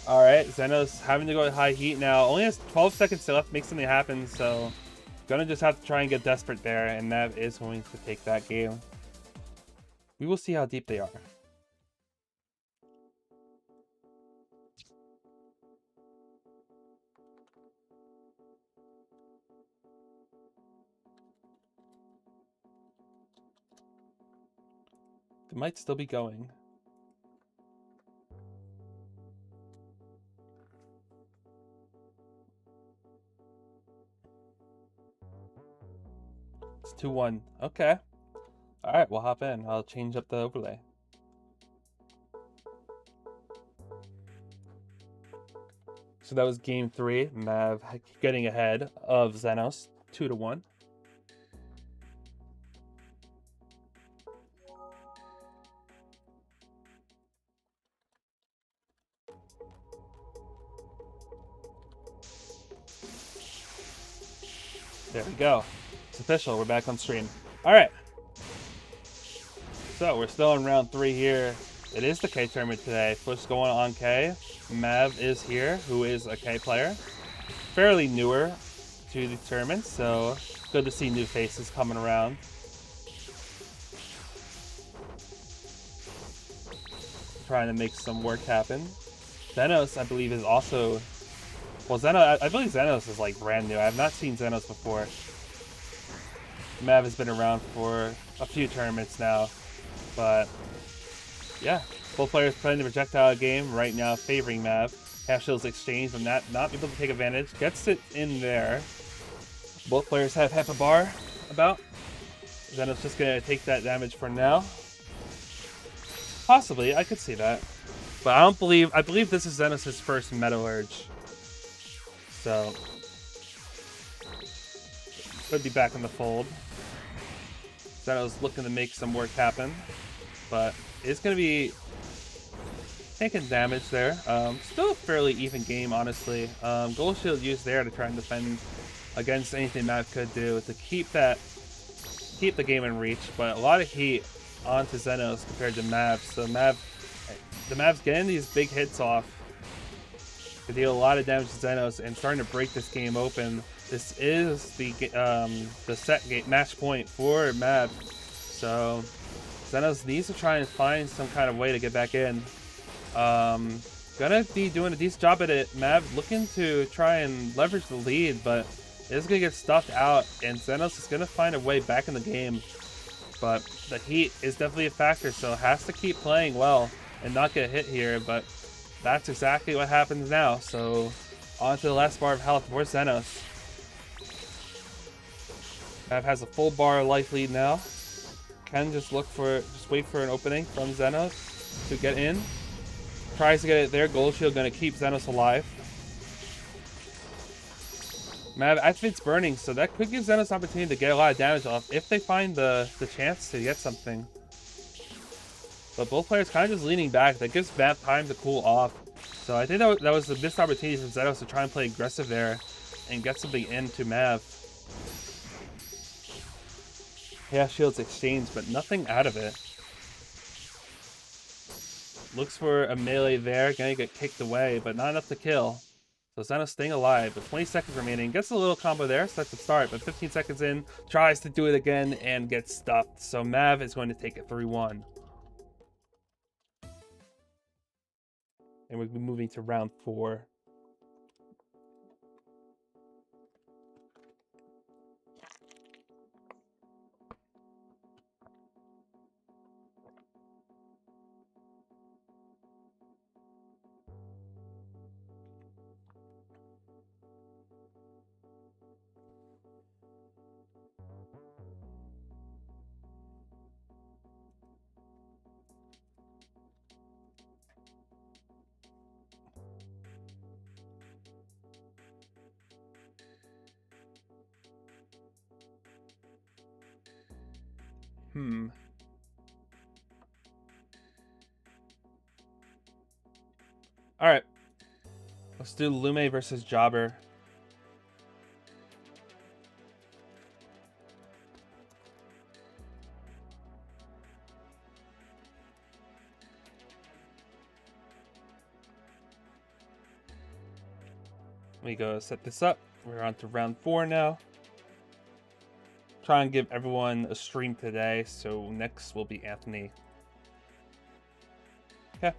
Alright, Zenos having to go with high heat now. Only has 12 seconds left to make something happen, so gonna just have to try and get desperate there, and Mav is going to take that game. We will see how deep they are. They might still be going. It's 2-1. Okay. Alright, we'll hop in. I'll change up the overlay. So that was game 3. Mav getting ahead of Zenos 2-1. There we go. It's official. We're back on stream. Alright. So we're still in round 3 here. It is the K tournament today. Push going on K. Mav is here, who is a K player. Fairly newer to the tournament, so good to see new faces coming around. Trying to make some work happen. Zenos, I believe, is also... Well, I believe Zenos is like brand new. I have not seen Zenos before. Mav has been around for a few tournaments now, but yeah, both players playing the projectile game right now, favoring Mav. Half shields exchange, but not able to take advantage. Gets it in there. Both players have half a bar about. Zenos just gonna take that damage for now. Possibly, I could see that, but I believe this is Zenos' first Metallurge. So, could be back in the fold. Zenos looking to make some work happen, but it's going to be taking damage there. Still a fairly even game, honestly. Gold Shield used there to try and defend against anything Mav could do to keep the game in reach, but a lot of heat onto Zenos compared to Mav. So the Mav's getting these big hits off to deal a lot of damage to Zenos and starting to break this game open. this is the set game match point for Mav. So Xenos needs to try and find some kind of way to get back in. Gonna be doing a decent job at it. Mav looking to try and leverage the lead, but it's gonna get stuffed out, and Xenos is gonna find a way back in the game. But the heat is definitely a factor, so has to keep playing well and not get hit here. But that's exactly what happens now. So on to the last bar of health for Xenos. Mav has a full bar of life lead now. Can just wait for an opening from Xenos to get in. Tries to get it there. Gold Shield gonna keep Xenos alive. Mav, I think it's burning, so that could give Xenos an opportunity to get a lot of damage off if they find the chance to get something. But both players kind of just leaning back. That gives Mav time to cool off. So I think that was the missed opportunity for Xenos to try and play aggressive there and get something into Mav. Yeah, shields exchanged, but nothing out of it. Looks for a melee there, gonna get kicked away, but not enough to kill. So Xenos staying alive, with 20 seconds remaining. Gets a little combo there, so that's the start, but 15 seconds in, tries to do it again and gets stuffed. So Mav is going to take it 3-1. And we'll be moving to round 4. Alright. Let's do Lume versus Jobber. Let me go set this up. We're on to round 4 now. Try and give everyone a stream today, so next will be Anthony. Okay.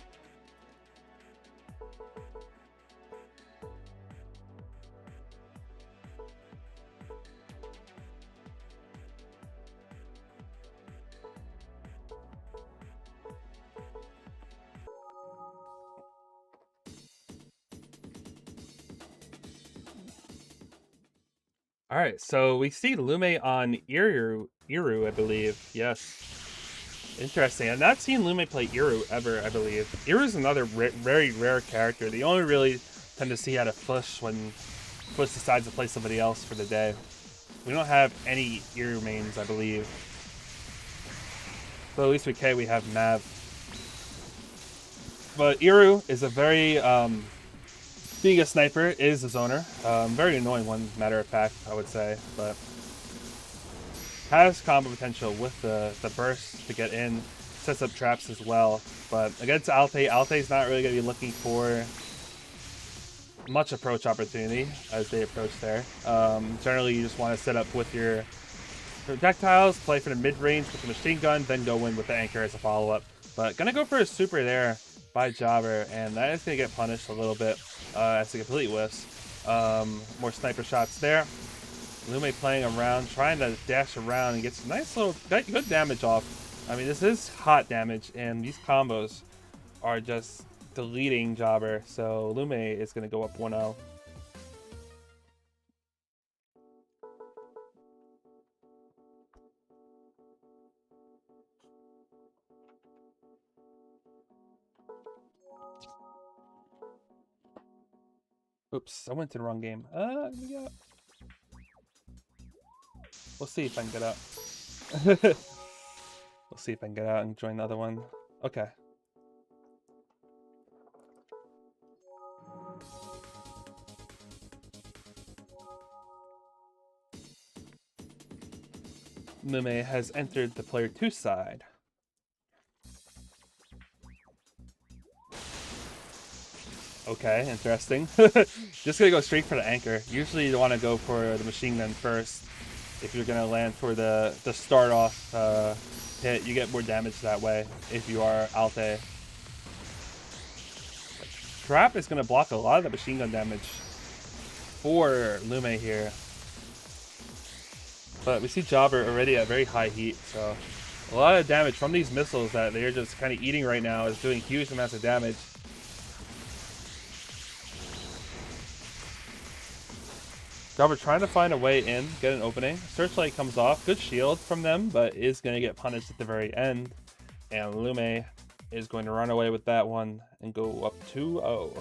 All right, so we see Lume on Iru, I believe. Yes. Interesting. I've not seen Lume play Iru ever, I believe. Iru's another very rare character. They only really tend to see how to push when Push decides to play somebody else for the day. We don't have any Iru mains, I believe. But at least with K we have Mav. But Iru is a very, being a sniper, is a zoner. Very annoying one, matter of fact, I would say. But has combo potential with the burst to get in. Sets up traps as well. But against Alte's not really going to be looking for much approach opportunity as they approach there. Generally, you just want to set up with your projectiles, play for the mid-range with the machine gun, then go in with the anchor as a follow-up. But gonna go for a super there by Jobber, and that is gonna get punished a little bit as a complete whiffs. More sniper shots there. Lume playing around, trying to dash around and gets some nice little good damage off. I mean, this is hot damage, and these combos are just deleting Jobber. So Lume is gonna go up 1-0. Oops, I went to the wrong game. Let me get up. We'll see if I can get out. We'll see if I can get out and join the other one. Okay. Lume has entered the player 2 side. Okay, interesting. Just gonna go straight for the anchor. Usually you want to go for the machine gun first. If you're gonna land for the start off hit, you get more damage that way if you are Alte. Trap is gonna block a lot of the machine gun damage for Lume here. But we see Jobber already at very high heat, so a lot of damage from these missiles that they're just kind of eating right now is doing huge amounts of damage. Jobber trying to find a way in, get an opening. Searchlight comes off. Good shield from them, but is going to get punished at the very end. And Lume is going to run away with that one and go up 2-0.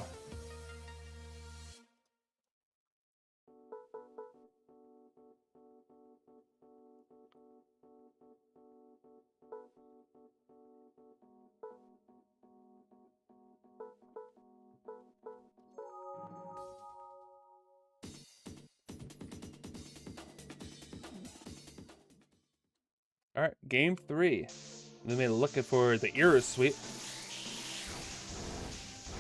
Alright, game 3. Lume looking for the Era sweep.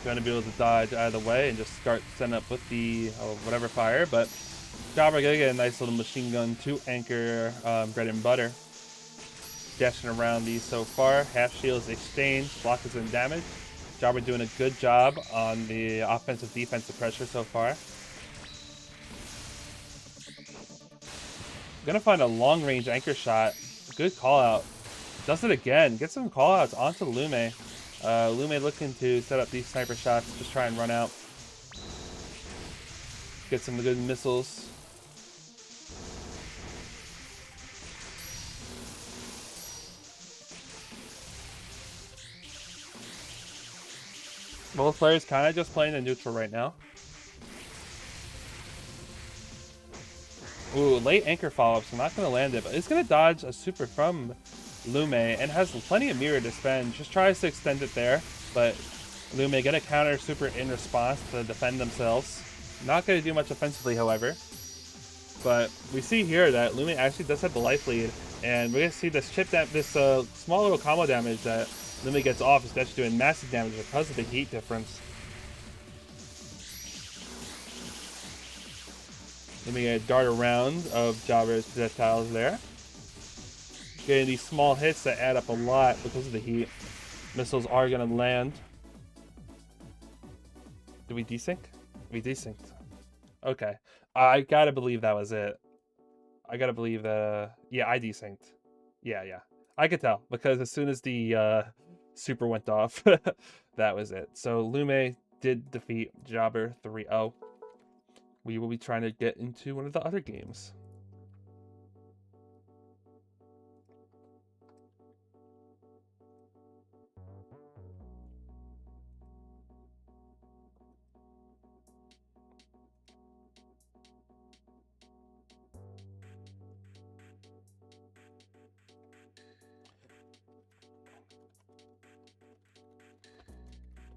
Going to be able to dodge out of the way and just start setting up with the whatever fire, but Jobber gonna get a nice little machine gun to anchor bread and butter. Dashing around these so far. Half shields exchange, block is in damage. Jobber doing a good job on the offensive defensive pressure so far. Gonna find a long range anchor shot. Good call out. Does it again. Get some call outs onto Lume. Lume looking to set up these sniper shots. Just try and run out. Get some good missiles. Both players kind of just playing in neutral right now. Ooh, late anchor follow-up, so not going to land it, but it's going to dodge a super from Lume and has plenty of mirror to spend. Just tries to extend it there, but Lume get a counter super in response to defend themselves. Not going to do much offensively, however. But we see here that Lume actually does have the life lead, and we're going to see this small little combo damage that Lume gets off is actually doing massive damage because of the heat difference. Let me dart around of Jobber's projectiles there. Getting these small hits that add up a lot because of the heat. Missiles are going to land. Did we desync? We desynced. Okay. I gotta believe that was it. I gotta believe that... yeah, I desynced. Yeah. I could tell because as soon as the super went off, that was it. So Lume did defeat Jobber 3-0. We will be trying to get into one of the other games.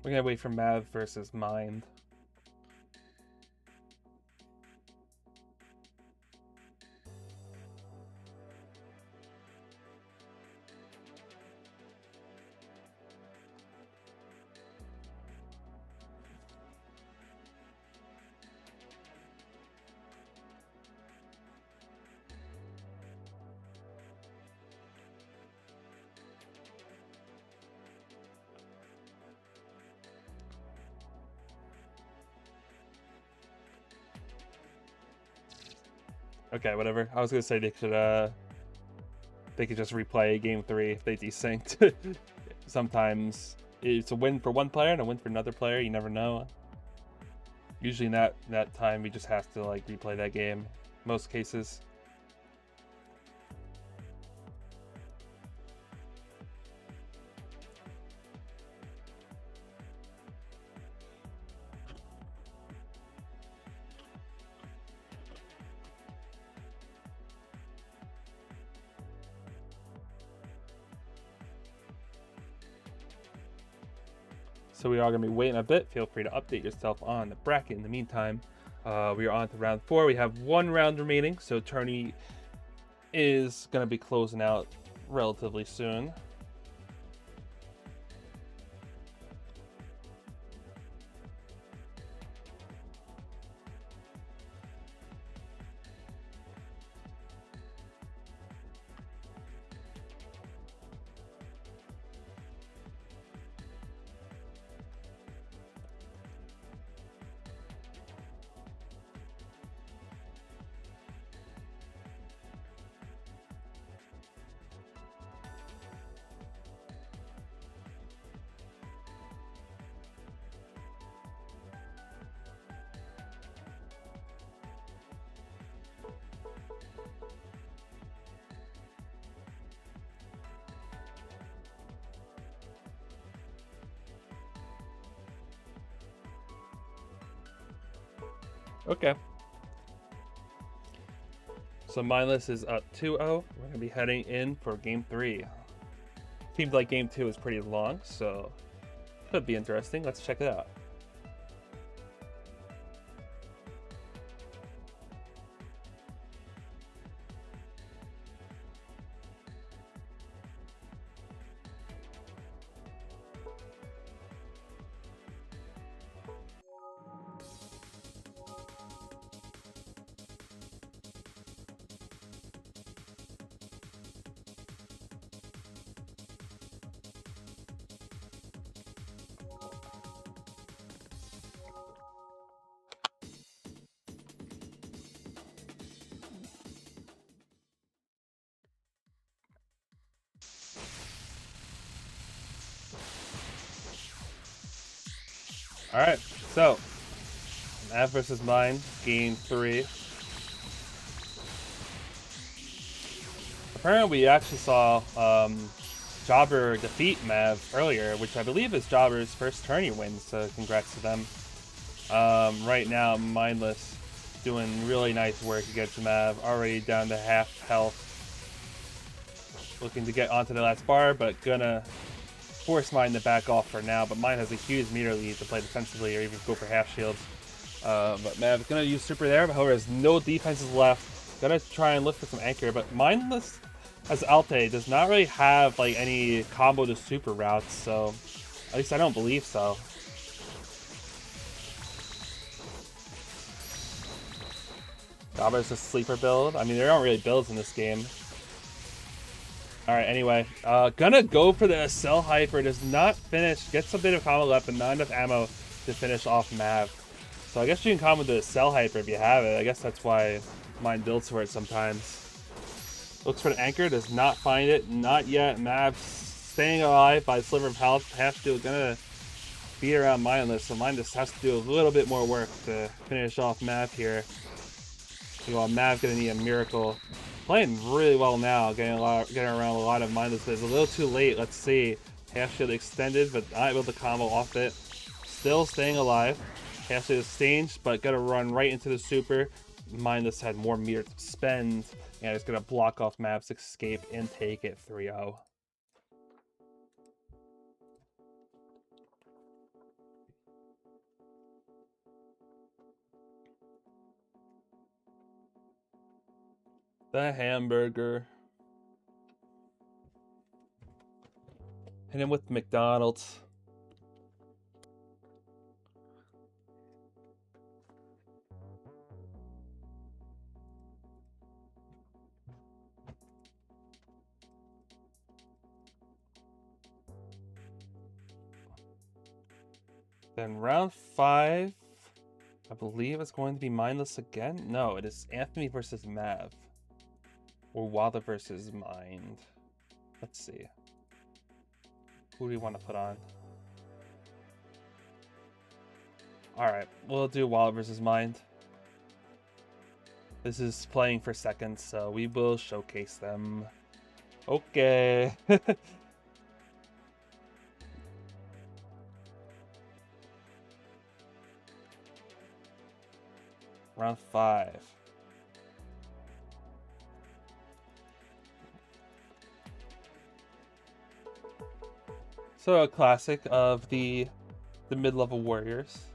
We're gonna wait for Mav versus Mind. Okay, whatever. I was gonna say they could just replay game 3 if they desynced. Sometimes it's a win for one player and a win for another player. You never know. Usually in that time we just have to like replay that game. Most cases. So we are going to be waiting a bit. Feel free to update yourself on the bracket. In the meantime, we are on to round 4. We have one round remaining, so tourney is going to be closing out relatively soon. Okay. So Mindless is up 2-0. We're going to be heading in for game 3. Seems like game 2 is pretty long, so could be interesting. Let's check it out. Alright, so Mav versus Mine, game 3. Apparently we actually saw Jobber defeat Mav earlier, which I believe is Jobber's first tourney win, so congrats to them. Right now, Mindless doing really nice work against Mav, already down to half health. Looking to get onto the last bar, but gonna force Mine to back off for now. But Mine has a huge meter lead to play defensively or even go for half shields. But Mav gonna use super there, but however has no defenses left. Gonna try and look for some anchor, but Mindless as Alte does not really have like any combo to super routes, so at least I don't believe so. Jobber's a sleeper build. I mean, there aren't really builds in this game. Alright, anyway. Gonna go for the Cell Hyper. Does not finish. Gets a bit of combo left, but not enough ammo to finish off Mav. So I guess you can combo the Cell Hyper if you have it. I guess that's why Mine builds for it sometimes. Looks for the anchor. Does not find it. Not yet. Mav staying alive by a sliver of health. Has to. Gonna beat around Mindless. So Mindless has to do a little bit more work to finish off Mav here. While Mav gonna need a miracle. Playing really well now, getting around a lot of Mindless, but it's a little too late. Let's see. Half shield extended, but not able to combo off it. Still staying alive. Half shield exchanged, but gotta run right into the super. Mindless had more meter to spend, and it's gonna block off Mav's escape and take it 3-0. The hamburger. Hit him with McDonald's. Then round 5, I believe it's going to be Mindless again. No, it is Anthony versus Mav. Or Wilder versus Mind. Let's see. Who do you want to put on? Alright, we'll do Wilder versus Mind. This is playing for seconds, so we will showcase them. Okay. Round 5. So a classic of the mid-level warriors,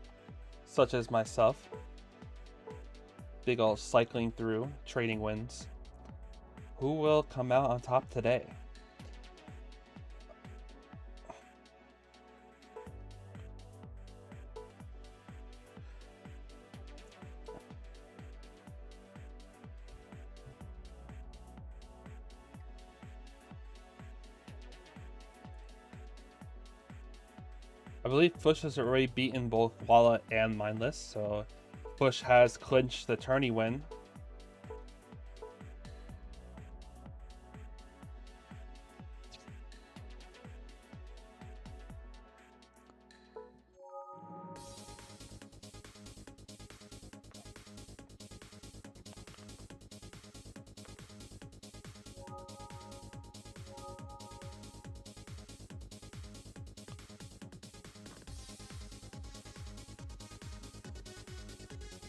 such as myself. Big ol' cycling through, trading wins. Who will come out on top today? I believe Push has already beaten both Walla and Mindless, so Push has clinched the tourney win.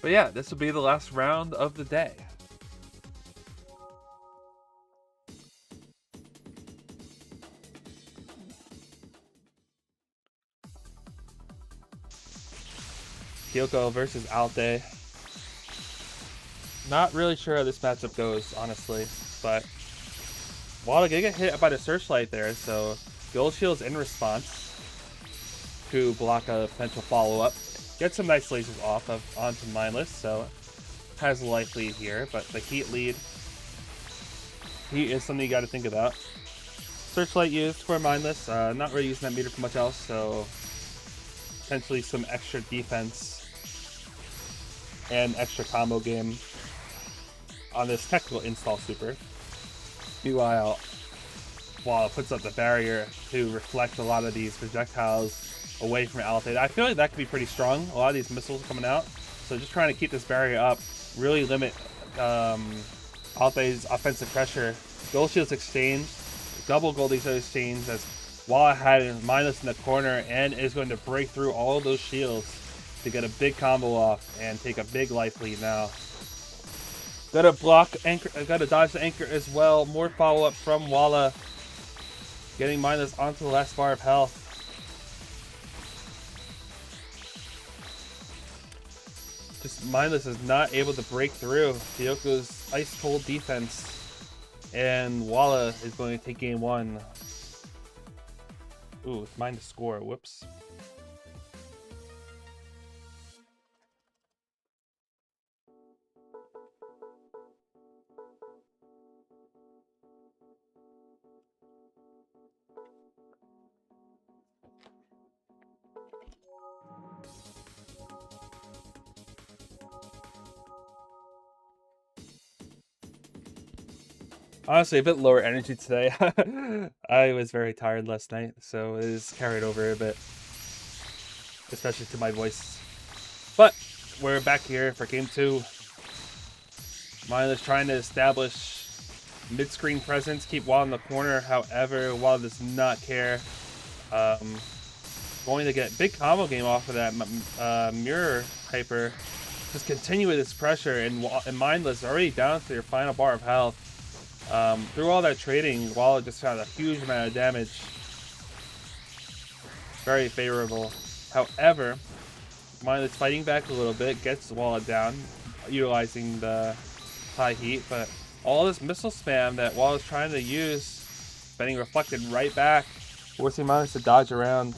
But yeah, this will be the last round of the day. Kyoko versus Alte. Not really sure how this matchup goes, honestly, but Walla gonna get hit by the searchlight there, so Gold Shield's in response to block a potential follow-up. Get some nice lasers off of onto Mindless, so has a life lead here, but the heat lead is something you gotta think about. Searchlight used for Mindless, not really using that meter for much else, so potentially some extra defense and extra combo game on this technical install super. Meanwhile, Walla puts up the barrier to reflect a lot of these projectiles away from Alte. I feel like that could be pretty strong. A lot of these missiles coming out, so just trying to keep this barrier up, really limit Alte's offensive pressure. Gold Shields exchange, double Gold Shields exchange as Walla had Mindless in the corner and is going to break through all of those shields to get a big combo off and take a big life lead now. Gotta block anchor, gotta dodge the anchor as well. More follow up from Walla, getting Mindless onto the last bar of health. Just Mindless is not able to break through Kyoko's ice cold defense, and Walla is going to take game one. Ooh, it's mine to score. Whoops. Honestly, a bit lower energy today. I was very tired last night, so it is carried over a bit, especially to my voice. But we're back here for game two. Mindless trying to establish mid-screen presence, keep Walla in the corner. However, Walla does not care. Going to get big combo game off of that mirror hyper. Just continue with this pressure, and Mindless already down to your final bar of health. Through all that trading, Walla just had a huge amount of damage. Very favorable. However, Mindless fighting back a little bit, gets Walla down, utilizing the high heat, but all this missile spam that Walla's trying to use getting reflected right back, forcing Mindless to dodge around.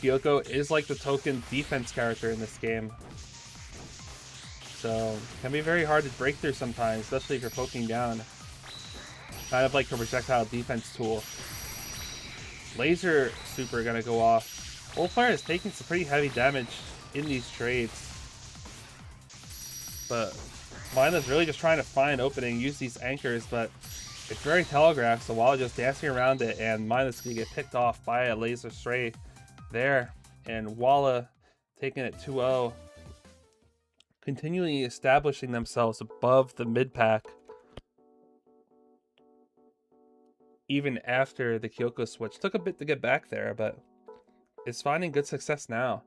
Kyoko is like the token defense character in this game, so it can be very hard to break through sometimes, especially if you're poking down. Kind of like a projectile defense tool. Laser super gonna go off. Both players taking some pretty heavy damage in these trades, but Mindless really just trying to find opening, use these anchors, but it's very telegraphed, so Walla just dancing around it, and Mindless can get picked off by a laser stray there, and Walla taking it 2-0. Continually establishing themselves above the mid-pack even after the Kyoko switch. Took a bit to get back there, but is finding good success now.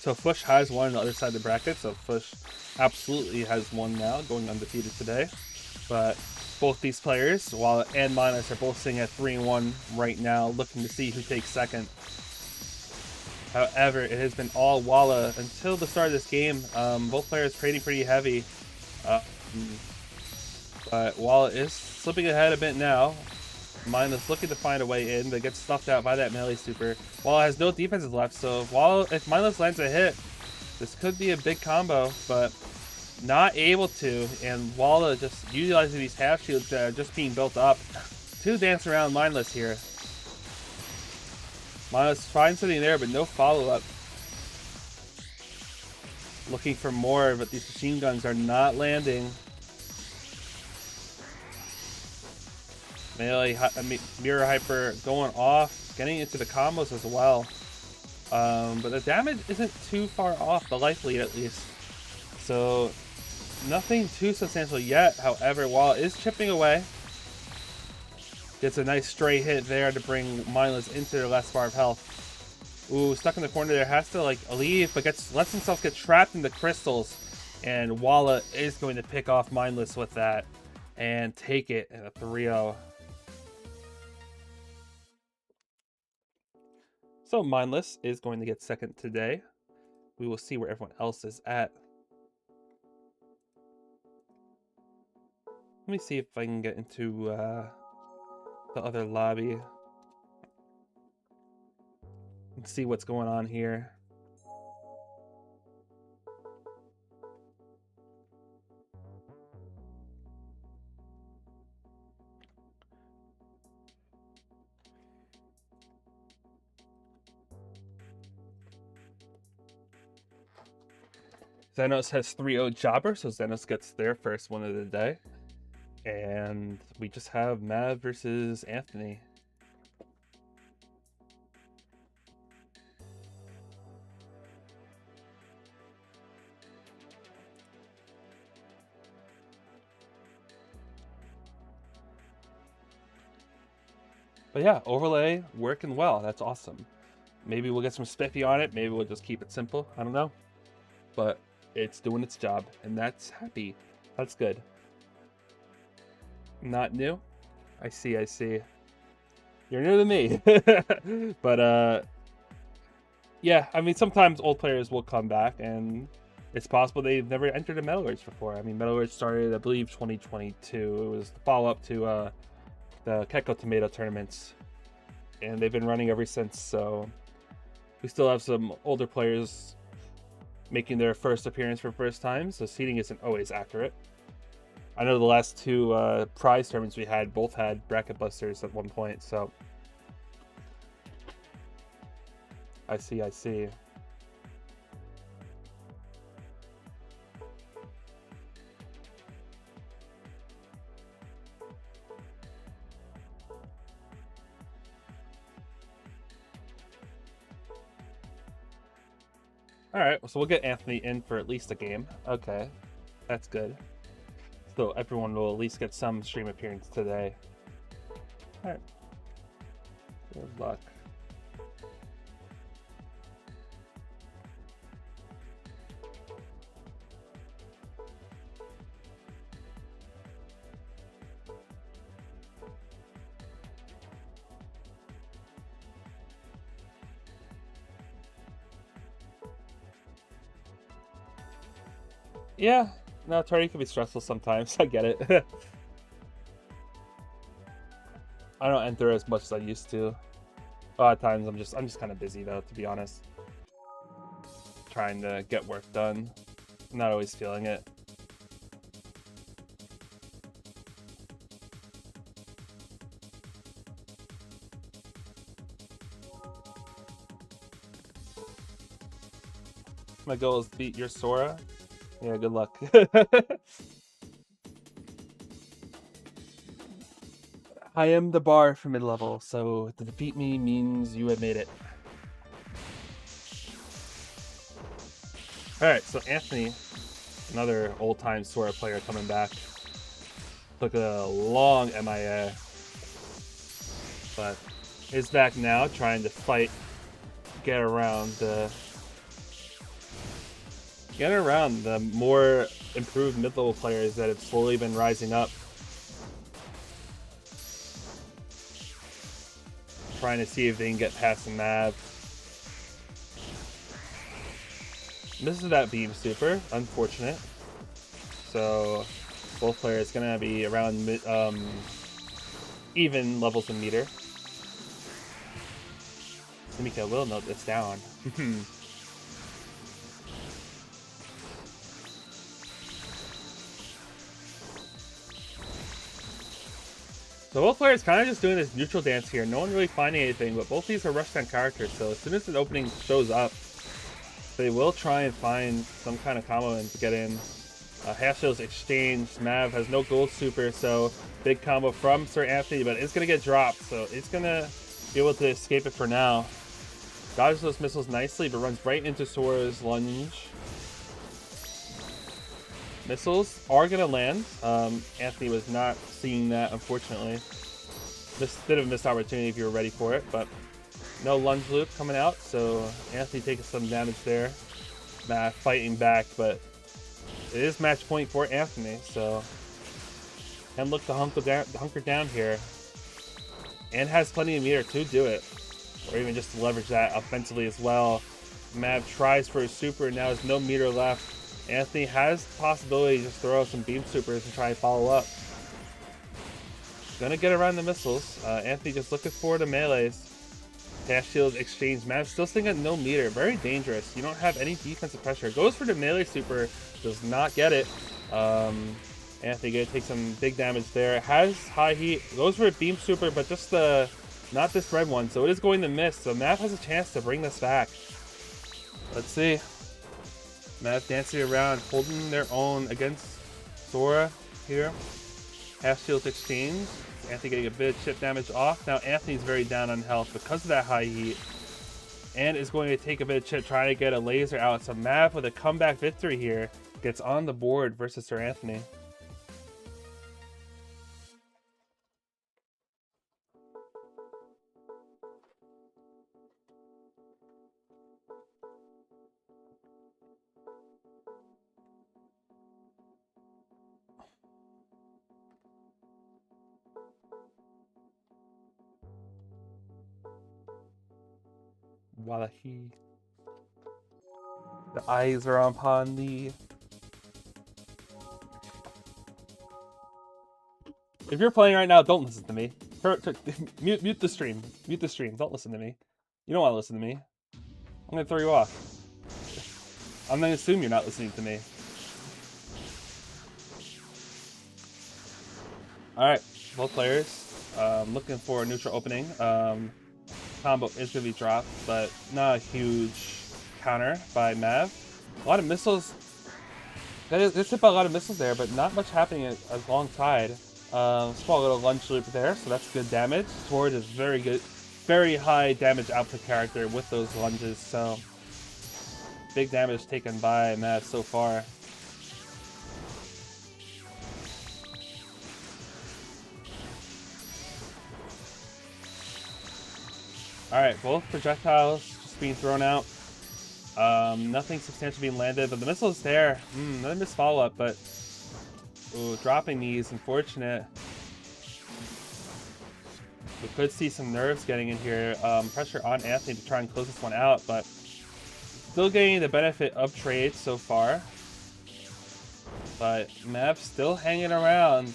So Fush has won on the other side of the bracket, so Fush absolutely has won now, going undefeated today. But both these players, Walla and Mindless, are both sitting at 3-1 right now, looking to see who takes second. However, it has been all Walla until the start of this game. Both players trading pretty heavy. But Walla is slipping ahead a bit now. Mindless looking to find a way in, but gets stuffed out by that melee super. Walla has no defenses left, so if Mindless lands a hit, this could be a big combo, but not able to, and Walla just utilizing these half shields that are just being built up to dance around Mindless here. Mindless finds something there, but no follow-up. Looking for more, but these machine guns are not landing. Melee, mirror hyper going off, getting into the combos as well. But the damage isn't too far off, the life lead at least. So nothing too substantial yet. However, while it is chipping away, gets a nice stray hit there to bring Mindless into their last bar of health. Ooh, stuck in the corner there, has to like leave, but lets himself get trapped in the crystals. And Walla is going to pick off Mindless with that and take it in a 3-0. So Mindless is going to get second today. We will see where everyone else is at. Let me see if I can get into the other lobby and see what's going on here. Xenos has 3-0 Jobber, so Xenos gets their first one of the day. And we just have Mav versus Anthony. But yeah, overlay working well. That's awesome. Maybe we'll get some spiffy on it. Maybe we'll just keep it simple. I don't know. But it's doing its job, and that's happy. That's good. Not new? I see, I see. You're new to me. But, yeah, I mean, sometimes old players will come back, and it's possible they've never entered a Metallurge before. I mean, Metallurge started, I believe, 2022. It was the follow-up to the Keko Tomato tournaments, and they've been running ever since, so we still have some older players making their first appearance for first time, so seeding isn't always accurate. I know the last two prize tournaments we had both had bracket busters at one point, so I see, I see. Alright, so we'll get Anthony in for at least a game. Okay, that's good. So everyone will at least get some stream appearance today. Alright. Good luck. Yeah, no, Tardy can be stressful sometimes. I get it. I don't enter as much as I used to. A lot of times I'm just kind of busy though, to be honest. Trying to get work done. I'm not always feeling it. My goal is to beat your Sora. Yeah, good luck. I am the bar for mid-level, so to defeat me means you have made it. Alright, so Anthony, another old-time Sora player coming back. Took a long MIA, but is back now, trying to fight, get around the more improved mid-level players that have slowly been rising up. Trying to see if they can get past the Mav. Misses that beam super, unfortunate. So both players gonna be around even levels in meter. Samika will note this down. So both players kind of just doing this neutral dance here. No one really finding anything, but both these are rush down characters, so as soon as an opening shows up, They will try and find some kind of combo and get in. Half Shield's exchange. Mav has no gold super, so big combo from Sir Anthony, but it's going to get dropped, so it's going to be able to escape it for now. Dodges those missiles nicely, but runs right into Sora's lunge. Missiles are going to land. Anthony was not seeing that, unfortunately. This bit of a missed opportunity if you were ready for it, but no lunge loop coming out, so Anthony taking some damage there. Matt fighting back, but it is match point for Anthony, so can look to hunker down here, and has plenty of meter to do it, or even just to leverage that offensively as well. Mav tries for his super, now has no meter left. Anthony has the possibility to just throw out some beam supers and try and follow up. Gonna get around the missiles. Anthony just looking for the melees. Dash shield exchange. Mav still sitting at no meter. Very dangerous. You don't have any defensive pressure. Goes for the melee super. Does not get it. Anthony gonna take some big damage there. Has high heat. Goes for a beam super, but just not this red one. So it is going to miss. So Mav has a chance to bring this back. Let's see. Mav dancing around, holding their own against Sora here. Half shield exchange. Anthony getting a bit of chip damage off. Now Anthony's very down on health because of that high heat. And is going to take a bit of chip trying to get a laser out. So Mav with a comeback victory here gets on the board versus Sir Anthony. Wallahi. The eyes are upon the... If you're playing right now, don't listen to me. Mute the stream. Mute the stream. Don't listen to me. You don't want to listen to me. I'm going to throw you off. I'm going to assume you're not listening to me. Alright, both players. Looking for a neutral opening. Combo is going to be dropped, but not a huge counter by Mav. A lot of missiles. There's hit by a lot of missiles there, but not much happening alongside. Small little lunge loop there, so that's good damage. Sword is very good, very high damage output character with those lunges, so big damage taken by Mav so far. Alright, both projectiles just being thrown out. Nothing substantial being landed, but the missile is there. Another missed follow-up, but ooh, dropping these, unfortunate. We could see some nerves getting in here. Pressure on Anthony to try and close this one out, but still getting the benefit of trade so far. But Mav still hanging around.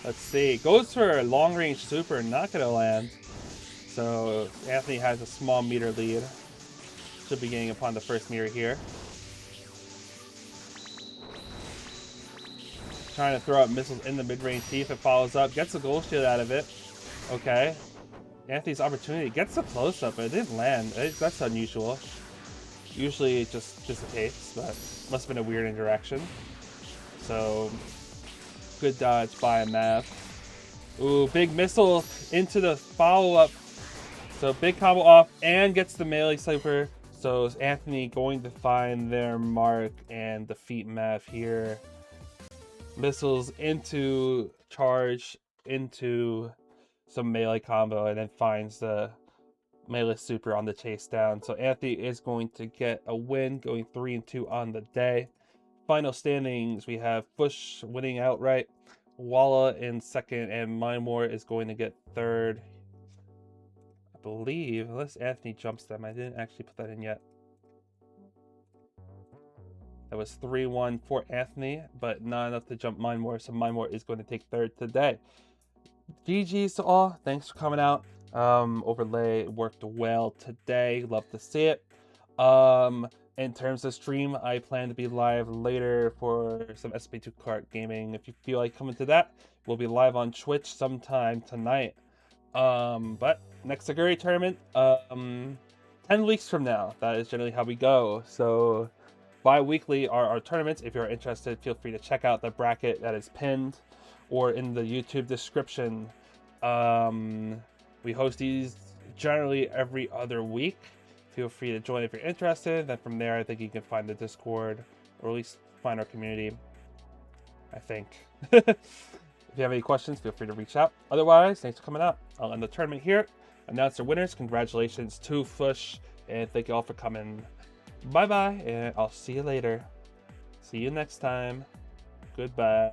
Let's see. Goes for a long-range super, not gonna land. So Anthony has a small meter lead. Should be getting upon the first meter here. Trying to throw out missiles in the mid-range, see if it follows up. Gets a gold shield out of it. Okay. Anthony's opportunity. Gets a close-up, but it didn't land. That's unusual. Usually it just dissipates, but must have been a weird interaction. So good dodge by Mav. Ooh, big missile into the follow-up. So big combo off and gets the melee super. So is Anthony going to find their mark and defeat Mav here? Missiles into charge, into some melee combo, and then finds the melee super on the chase down. So Anthony is going to get a win, going 3-2 on the day. Final standings, we have Bush winning outright, Walla in second, and Mindmore is going to get third. I believe, unless Anthony jumps them. I didn't actually put that in yet. That was 3-1 for Anthony, but not enough to jump Mindmore, so Mindmore is going to take third today. GG's to all. Thanks for coming out. Overlay worked well today. Love to see it. In terms of stream, I plan to be live later for some SP2 kart gaming. If you feel like coming to that, we'll be live on Twitch sometime tonight. But next Saguri tournament, 10 weeks from now. That is generally how we go. So bi-weekly are our tournaments. If you're interested, feel free to check out the bracket that is pinned or in the YouTube description. We host these generally every other week. Feel free to join if you're interested. Then from there, I think you can find the Discord, or at least find our community, I think. If you have any questions, feel free to reach out. Otherwise, thanks for coming out. I'll end the tournament here. Announce the winners. Congratulations to Fush, and thank you all for coming. Bye-bye, and I'll see you later. See you next time. Goodbye.